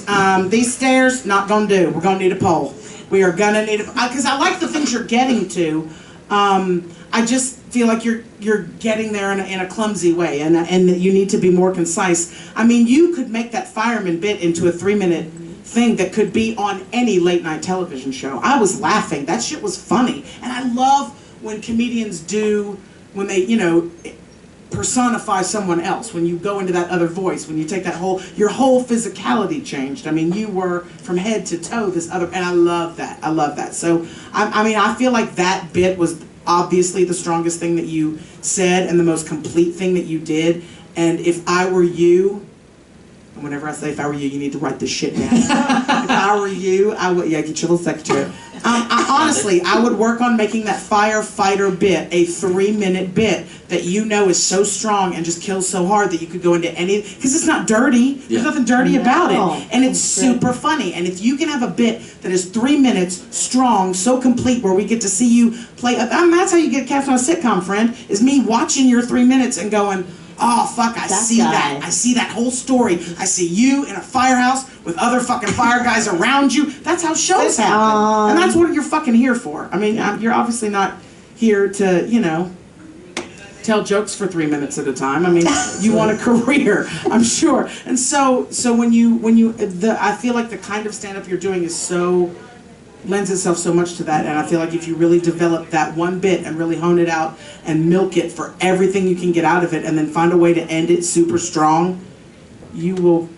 these stairs, not gonna do. We're gonna need a pole. We are gonna need a, because I like the things you're getting to. I just feel like you're getting there in a clumsy way, and that you need to be more concise. I mean, you could make that fireman bit into a 3-minute thing that could be on any late night television show. I was laughing. That shit was funny, and I love when comedians do, when they, personify someone else, when you go into that other voice, when you take your whole physicality changed. I mean, you were from head to toe this other, and I love that. So, I feel like that bit was obviously the strongest thing that you said and the most complete thing that you did. And if I were you, and whenever I say if I were you, you need to write this shit down. If I were you, I would, get your little secretary. Honestly, I would work on making that firefighter bit a 3-minute bit that is so strong and just kills so hard that you could go into any, because it's not dirty. There's nothing dirty about it. And it's super funny. And if you can have a bit that is 3 minutes strong, so complete, where we get to see you play, that's how you get cast on a sitcom, friend, is me watching your 3 minutes and going, oh, fuck, I see that. I see that whole story. I see you in a firehouse with other fucking fire guys around you. That's how shows happen. And that's what you're fucking here for. I mean, you're obviously not here to, tell jokes for 3 minutes at a time. I mean, you want a career, I'm sure. And so I feel like the kind of stand-up you're doing lends itself so much to that, and I feel like if you really develop that one bit and really hone it out and milk it for everything you can get out of it, and then find a way to end it super strong, you will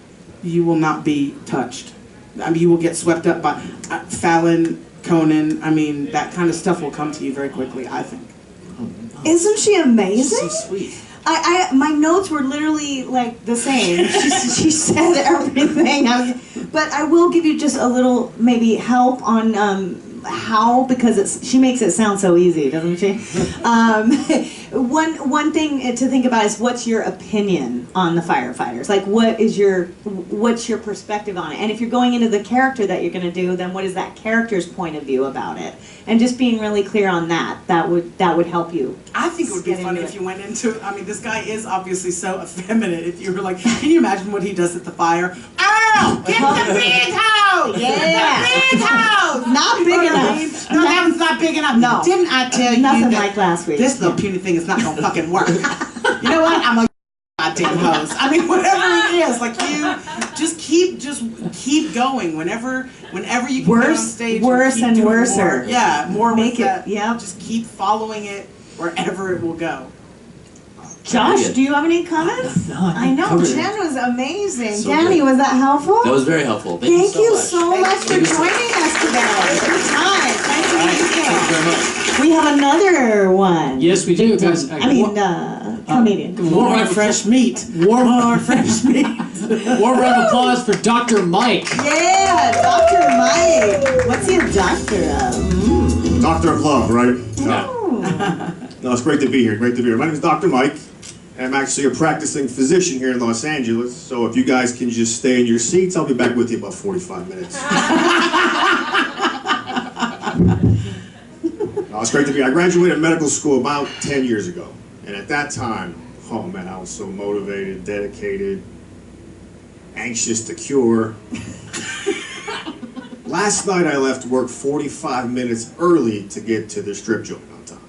not be touched. I mean, you will get swept up by Fallon, Conan. I mean, that kind of stuff will come to you very quickly, I think. Isn't she amazing? So sweet. My notes were literally like the same. She said everything. But I will give you just a little maybe help on how, because she makes it sound so easy, doesn't she? One thing to think about is, what's your opinion on the firefighters? Like, what's your perspective on it? And if you're going into the character that you're going to do, then what is that character's point of view about it? And just being really clear on that would help you. I think it would be funny if you went into it. I mean, this guy is obviously so effeminate. If you were like, can you imagine what he does at the fire? Oh, get the big house! Yeah! The big house! Not big enough. No, that one's not big enough. No. Didn't I tell you Nothing that like last week. this little puny thing is not going to fucking work? You know what? I'm a goddamn hose. I mean, whatever it is, like, you just keep going. Whenever you can get on stage, worse and worse. Yeah, more make with it. that. Yeah. Just keep following it wherever it will go. Josh, do you have any comments? No, I know, covered it. Jen was amazing. So Danny, good. was that helpful? That was very helpful. Thank you so much for Thank you so joining us today. Good time. Thank you. Thank you very much. We have another one. Yes, we do, guys. Comedian. More fresh meat. More fresh meat. Warm round of applause for Dr. Mike. Yeah, Dr. Mike. What's he a doctor of? Doctor of Love, right? Oh. No, it's great to be here. Great to be here. My name is Dr. Mike, and I'm actually a practicing physician here in Los Angeles. So if you guys can just stay in your seats, I'll be back with you in about 45 minutes. No, it's great to be here. I graduated medical school about 10 years ago. And at that time, oh man, I was so motivated, dedicated, anxious to cure. Last night I left work 45 minutes early to get to the strip joint on time.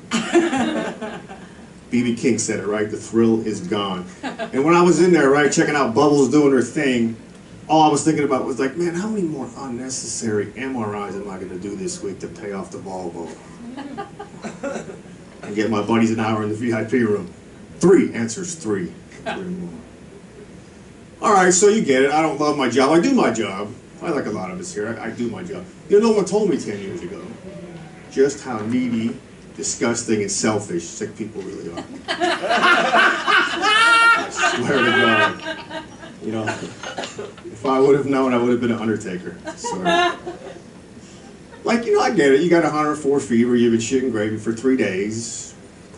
B.B. King said it, right? The thrill is gone. And when I was in there, right, checking out Bubbles doing her thing, all I was thinking about was like, man, how many more unnecessary MRIs am I going to do this week to pay off the Volvo? And get my buddies an hour in the VIP room. 3 answers, 3. 3 more. All right, so you get it. I don't love my job. I do my job. I like a lot of us here. I do my job. You know, no one told me 10 years ago just how needy, disgusting, and selfish sick people really are. I swear to God. You know, if I would have known, I would have been an undertaker. Sorry. Like, you know, I get it. You got 104 fever. You've been shitting gravy for 3 days.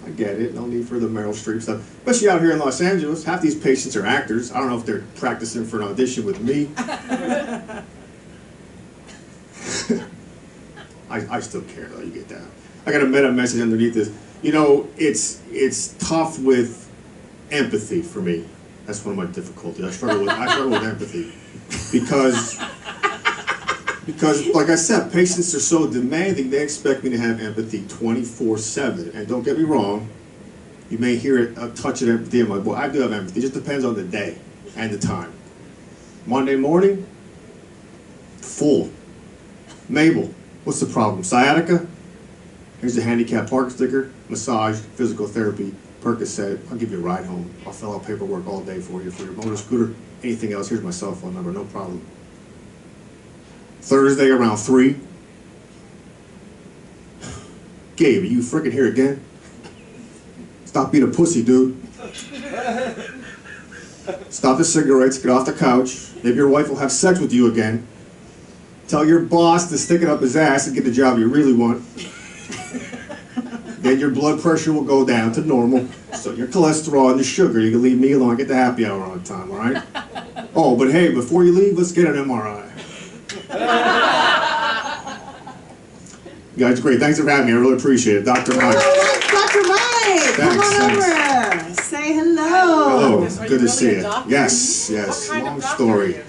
I get it. No need for the Meryl Streep stuff. Especially out here in Los Angeles. Half these patients are actors. I don't know if they're practicing for an audition with me. I still care, though. You get that. I got a meta message underneath this. You know, it's tough with empathy for me. That's one of my difficulties. I struggle with empathy because, like I said, patients are so demanding. They expect me to have empathy 24/7. And don't get me wrong, you may hear it, a touch of empathy in my voice. I do have empathy. It just depends on the day and the time. Monday morning, full. Mabel, what's the problem? Sciatica? Here's a handicap park sticker, massage, physical therapy, Percocet. I'll give you a ride home. I'll fill out paperwork all day for you, for your motor scooter, anything else. Here's my cell phone number, no problem. Thursday around 3. Gabe, are you freaking here again? Stop being a pussy, dude. Stop the cigarettes, get off the couch. Maybe your wife will have sex with you again. Tell your boss to stick it up his ass and get the job you really want. Then your blood pressure will go down to normal. So your cholesterol and your sugar, you can leave me alone, get the happy hour on time, all right? Oh, but hey, before you leave, let's get an MRI. You guys, great. Thanks for having me. I really appreciate it. Dr. Mike. Dr. Mike, come on over. Say hello. Hello. Good to see you. Yes, yes. Long story.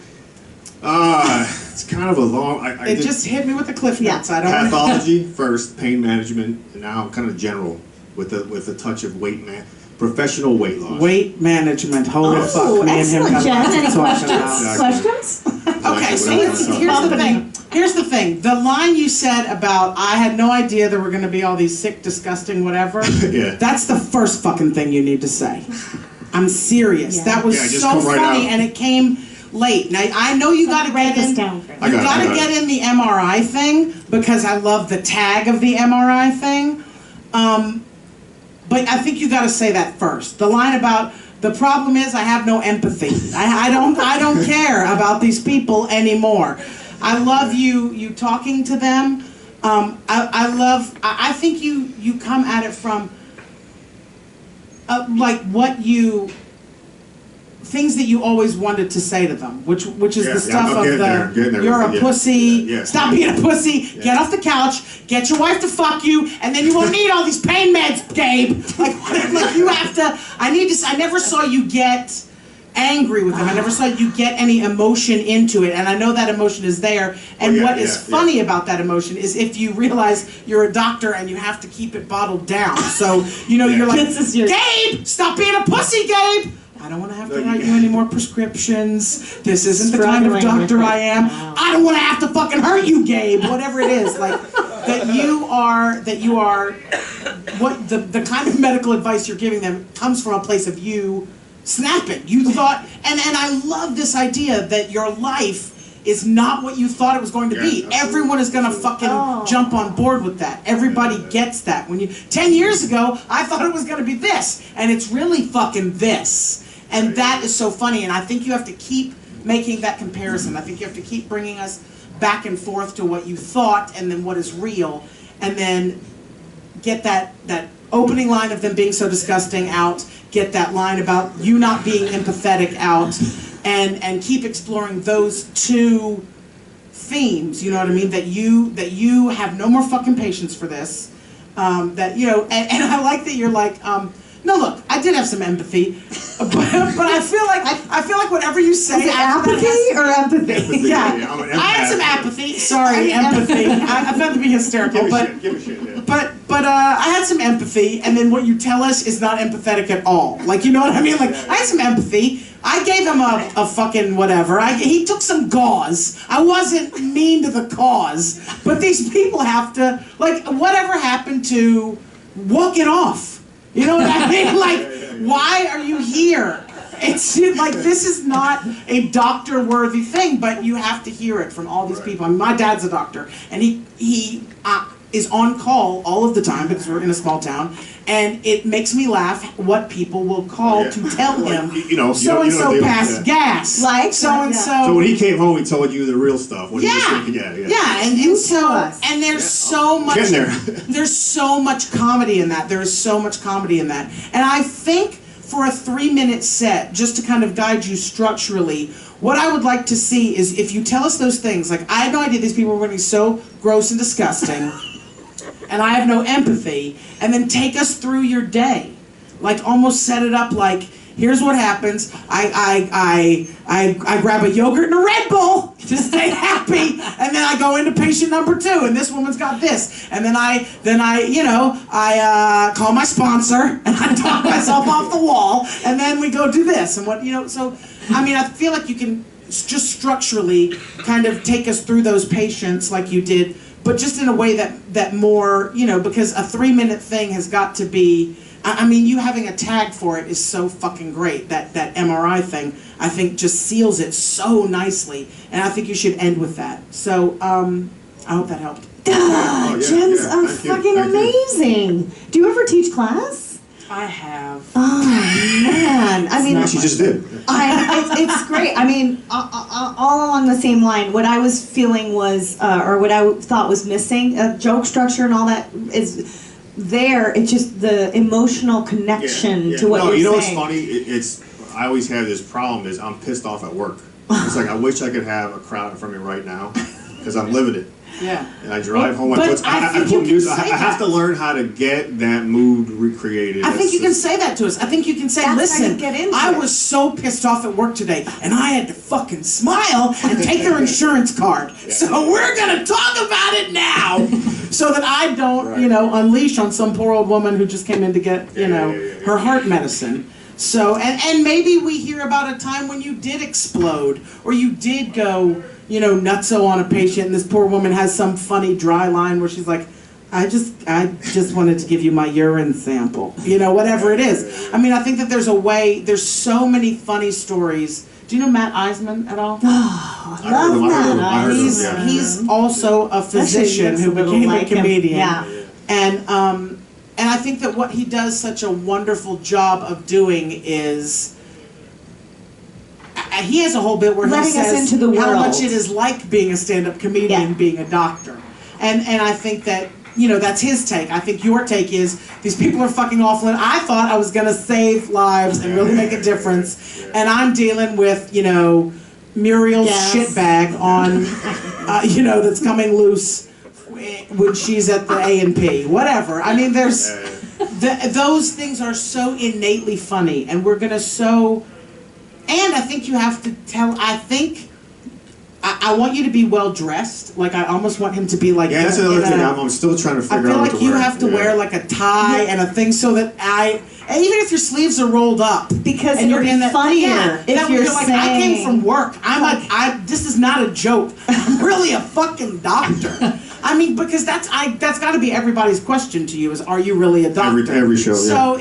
It's kind of a long... It just hit me with the cliff notes. I don't know. Pathology first, pain management, and now kind of general with a touch of professional weight loss. Weight management. Holy fuck. Me and him excellent, Jen. Any questions? Exactly. Questions? Okay, so Exactly. here's the thing. Here's the thing. The line you said about, I had no idea there were going to be all these sick, disgusting, whatever. Yeah. That's the first fucking thing you need to say. I'm serious. Yeah. That was Yeah, just so come right funny, out. and it came late. Now, I know you got to Write get this in. down. I You got got it. to get in the MRI thing because I love the tag of the MRI thing. But I think you got to say that first. The line about the problem is I have no empathy. I don't care about these people anymore. I love you talking to them. I think you come at it from like things that you always wanted to say to them, which is the stuff I'm of getting there, the there you're with a it, pussy, yeah. stop being a pussy, get off the couch, get your wife to fuck you, and then you won't need all these pain meds, Gabe. Like you have to. I never saw you get angry with them. I never saw you get any emotion into it, and I know that emotion is there. And what is funny about that emotion is if you realize you're a doctor and you have to keep it bottled down. So you're like, Gabe, stop being a pussy, Gabe. I don't want to have to write you any more prescriptions. This isn't the kind of doctor I am. I don't want to have to fucking hurt you, Gabe. Whatever it is, like that you are what the kind of medical advice you're giving them comes from a place of you snapping. You thought, and I love this idea that your life is not what you thought it was going to be. Absolutely. Everyone is going to fucking jump on board with that. Everybody gets that. 10 years ago, I thought it was going to be this, and it's really fucking this. And that is so funny, and I think you have to keep making that comparison. I think you have to keep bringing us back and forth to what you thought and then what is real, and then get that opening line of them being so disgusting out, get that line about you not being empathetic out, and keep exploring those two themes, you know what I mean? That you have no more fucking patience for this. That, you know, and I like that you're like, no, look, I did have some empathy, but I feel like whatever you say, Is it apathy or empathy? Empathy, Yeah, I'm an I had some empath. apathy. Sorry, empathy. I meant to be hysterical, Give a shit, yeah. but I had some empathy, and then what you tell us is not empathetic at all. Like, you know what I mean? Like, I had some empathy. I gave him a fucking whatever. He took some gauze. I wasn't mean to the cause, but these people have to, like, whatever happened to walk it off? You know what I mean? Like, why are you here? It's like, this is not a doctor-worthy thing, but you have to hear it from all these people. I mean, my dad's a doctor, and he is on call all of the time because we're in a small town, and it makes me laugh what people will call to tell him, so-and-so passed gas, Like, so-and-so. So when he came home, he told you the real stuff. When he was Yeah, thinking, and You so, tell us. and there's so much, Getting there. there's so much comedy in that. There is so much comedy in that. And I think for a 3-minute set, just to kind of guide you structurally, what I would like to see is if you tell us those things, like, I had no idea these people were going to be so gross and disgusting, and I have no empathy, and then take us through your day. Like, almost set it up like, here's what happens. I grab a yogurt and a Red Bull to stay happy, and then I go into patient number 2, and this woman's got this, and then I call my sponsor, and I talk myself off the wall, and then we go do this, and what, you know, so, I mean, I feel like you can just structurally kind of take us through those patients like you did, but just in a way that more, you know, because a 3-minute thing has got to be, I mean, you having a tag for it is so fucking great. That MRI thing, I think, just seals it so nicely, and I think you should end with that. So, I hope that helped. Jen's Thank you, fucking thank you. amazing. Do you ever teach class? I have. Oh man, I mean, She just did. it's great. I mean, all along the same line, what I was feeling was, or what I thought was missing, joke structure and all that is there. It's just the emotional connection to what no, you're you know saying. what's funny? I always have this problem is I'm pissed off at work. It's like I wish I could have a crowd in front of me right now because I'm living it. Yeah. And I drive home. But I think put you can music. say I have that. to learn how to get that mood recreated. I think you can say that to us. I think you can say, That's how you listen, get into I it. was so pissed off at work today, and I had to fucking smile and take their insurance card. So we're going to talk about it now so that I don't, you know, unleash on some poor old woman who just came in to get, you know, her heart medicine. So, and maybe we hear about a time when you did explode, or you did go, you know, nutso on a patient, and this poor woman has some funny dry line where she's like, I just wanted to give you my urine sample. You know, whatever it is. I mean, I think that there's a way, there's so many funny stories. Do you know Matt Eisman at all? Oh, I I heard love him, I heard him, I heard him, He's, yeah. he's also a physician looks who a little became like a him. comedian. Yeah. And I think that what he does such a wonderful job of doing is he has a whole bit where Letting he us says into the how world. much it is like being a stand-up comedian, Yeah. being a doctor. And I think that, you know, that's his take. I think your take is these people are fucking awful, and I thought I was going to save lives and really make a difference, and I'm dealing with, you know, Muriel's shitbag on, you know, that's coming loose when she's at the A&P. Whatever. I mean, there's those things are so innately funny, and we're gonna and I think you have to tell. I want you to be well dressed. Like, I almost want him to be like. Yeah, that's another thing. I'm still trying to I figure feel out what like to you wear. have to wear like a tie and a thing so that and even if your sleeves are rolled up, Because and it'll be funnier if that way you're like, I came saying- from work. This is not a joke. I'm really a fucking doctor. I mean, because that's got to be everybody's question to you is, are you really a doctor? Every show, So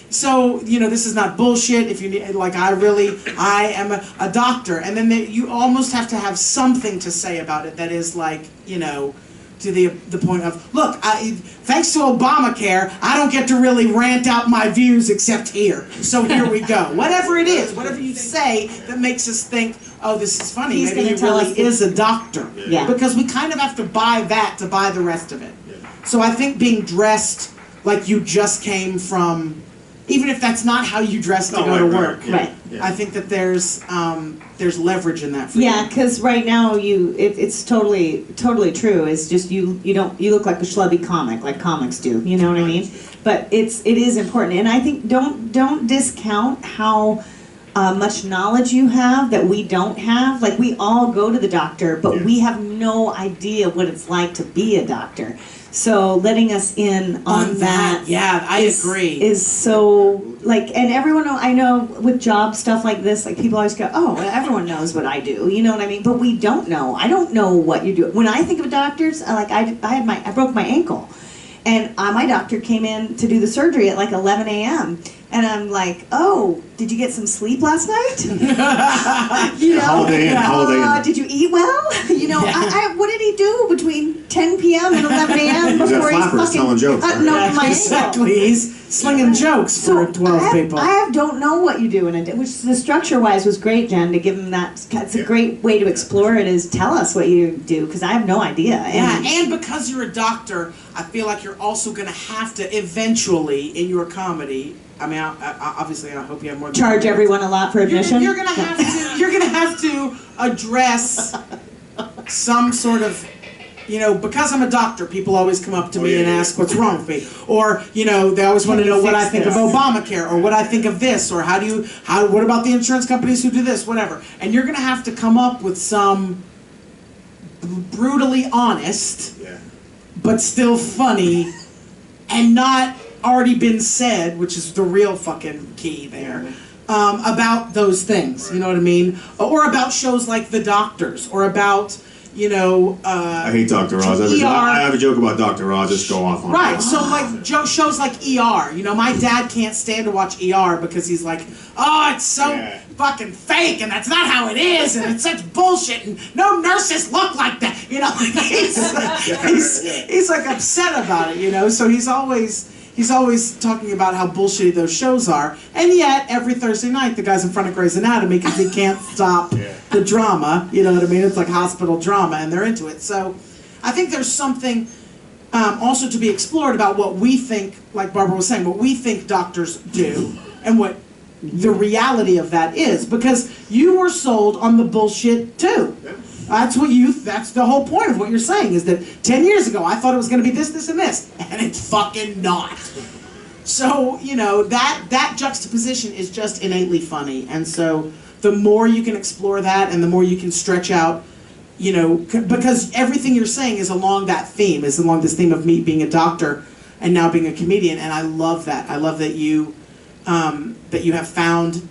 so this is not bullshit. If you need, like, I am a doctor, and then you almost have to have something to say about it that is like, to the point of, look, thanks to Obamacare, I don't get to really rant out my views except here. So here we go. Whatever it is, whatever you say that makes us think, oh, this is funny. He's Maybe he gonna tell really us is a doctor. Yeah. Because we kind of have to buy that to buy the rest of it. So I think being dressed like you just came from, even if that's not how you dress to go to work, Right. I think that there's leverage in that for Yeah, you. because right now it's totally true. It's just you look like a schlubby comic, like comics do. You know what I mean? But it is important, and I think don't discount how much knowledge you have that we don't have. Like, we all go to the doctor, but we have no idea what it's like to be a doctor. So letting us in on that, yeah, I agree. Is so, like, and everyone I know with job stuff like this, like, people always go, oh, well, everyone knows what I do, you know what I mean? But we don't know. I don't know what you do. When I think of doctors, like, I broke my ankle, and my doctor came in to do the surgery at like 11 a.m. And I'm like, oh, did you get some sleep last night? Holiday Inn. Did you eat well? What did he do between 10 p.m. and 11 a.m. He's at before he's Flappers fucking telling jokes, cutting right? open my ankle? Exactly. He's slinging jokes for 12 people. I don't know what you do in a day, which the structure-wise was great, Jen, to give him that. It's a great way to explore it, is tell us what you do, because I have no idea. And because you're a doctor, I feel like you're also going to have to eventually, in your comedy, I mean, obviously, I hope you have more than charge everyone a lot for admission. You're gonna have to address some sort of, because I'm a doctor, people always come up to me and ask what's wrong with me, or they always want to know what I think of Obamacare, or what I think of this, or what about the insurance companies who do this, whatever. And you're gonna have to come up with some brutally honest, but still funny, and not already been said, which is the real fucking key there, about those things, you know what I mean? Or about shows like The Doctors, or about, I hate Dr. Oz. I have a joke about Dr. Oz, just go off on right, that. so like shows like ER, my dad can't stand to watch ER because he's like, oh, it's so fucking fake, and that's not how it is, and it's such bullshit, and no nurses look like that, he's like upset about it, so he's always talking about how bullshitty those shows are, and yet every Thursday night the guy's in front of Grey's Anatomy because he can't stop the drama, you know what I mean? It's like hospital drama, and they're into it. So I think there's something also to be explored about what we think, like Barbara was saying, what we think doctors do, and what the reality of that is, because you were sold on the bullshit too. That's the whole point of what you're saying, is that 10 years ago I thought it was going to be this, this, and this, and it's fucking not. So, that juxtaposition is just innately funny, and so the more you can explore that, and the more you can stretch out, because everything you're saying is along that theme, is along this theme of me being a doctor and now being a comedian, and I love that. I love that you have found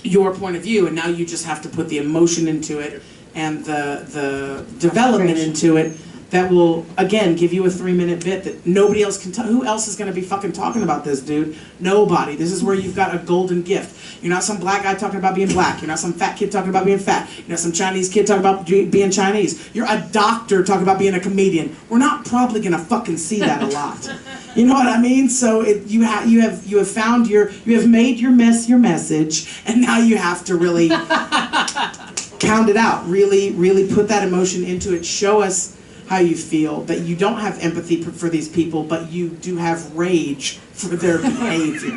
your point of view, and now you just have to put the emotion into it, and the development into it, that will, again, give you a 3-minute bit that nobody else can tell. Who else is going to be fucking talking about this, dude? Nobody. This is where you've got a golden gift. You're not some black guy talking about being black. You're not some fat kid talking about being fat. You're not some Chinese kid talking about being Chinese. You're a doctor talking about being a comedian. We're not probably going to fucking see that a lot. You know what I mean? So you have found you have made your message, and now you have to really pound it out. Really put that emotion into it. Show us how you feel, that you don't have empathy for these people, but you do have rage for their behavior.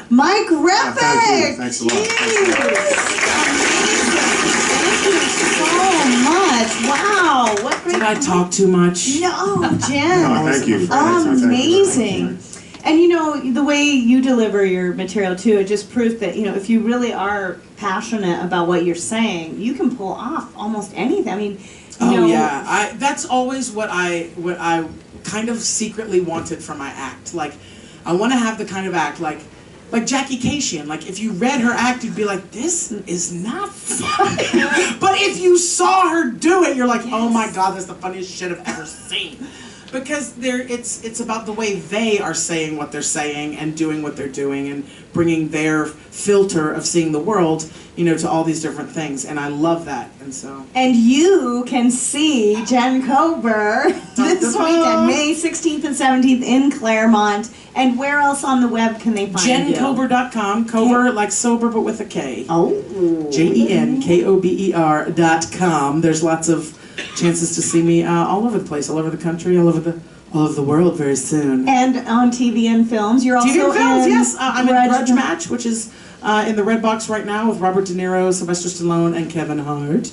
Mike Repik! Thank you. Thanks a lot. Thank you so much. Wow, what great... Did I talk too much? No, Jen. No, thank you. Amazing. And the way you deliver your material too, it just proves that, if you really are passionate about what you're saying, you can pull off almost anything. I mean, yeah, that's always what I kind of secretly wanted from my act. Like, I want to have the kind of act like Jackie Cation. Like, if you read her act, you'd be like, this is not funny. But if if you saw her do it, you're like, oh my God, that's the funniest shit I've ever seen. Because it's about the way they are saying what they're saying and doing what they're doing and bringing their filter of seeing the world, you know, to all these different things. And I love that. And so. And you can see Jen Kober this weekend, May 16th and 17th in Claremont. And where else on the web can they find you? JenKober.com. Kober like sober but with a K. Oh. JenKober.com. There's lots of chances to see me all over the place, all over the country, all over the world very soon. And on TV and films. You're also TV and films, in yes. I'm in Grudge Match, which is in the Red Box right now with Robert De Niro, Sylvester Stallone, and Kevin Hart.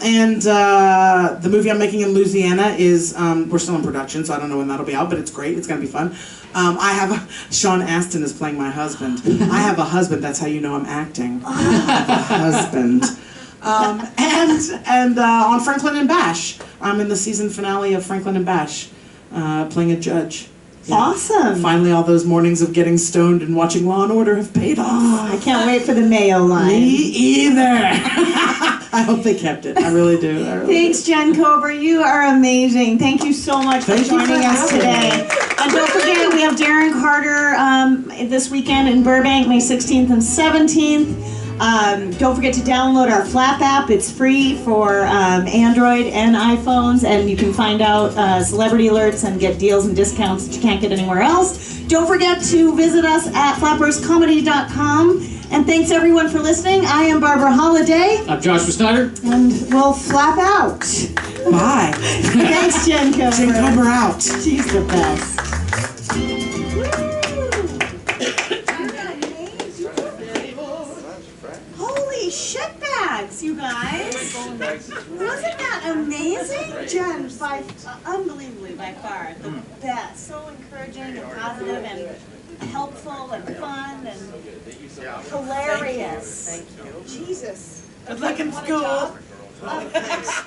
And the movie I'm making in Louisiana is, we're still in production, so I don't know when that'll be out, but it's great. It's going to be fun. Sean Astin is playing my husband. I have a husband, that's how you know I'm acting. I have a husband. And on Franklin and Bash, I'm in the season finale of Franklin and Bash, playing a judge. Yeah. Awesome. Finally, all those mornings of getting stoned and watching Law and Order have paid off. Oh, I can't wait for the Mayo line. Me either. I hope they kept it. I really do. Thanks, Jen Kober. You are amazing. Thank you so much for joining us today. And don't forget, we have Darren Carter this weekend in Burbank, May 16th and 17th. Don't forget to download our Flap app. It's free for Android and iPhones, and you can find out celebrity alerts and get deals and discounts that you can't get anywhere else. Don't forget to visit us at flapperscomedy.com. And thanks everyone for listening. I am Barbara Holliday. I'm Joshua Snyder. And we'll flap out. Bye. Thanks, Jen Kober. Jen Kober out. She's the best. Holy shitbags, you guys. Wasn't that amazing? Jen, unbelievably by far the best. So encouraging and positive and helpful and fun and hilarious. Thank you. Jesus. Good luck in school. Oh, thanks.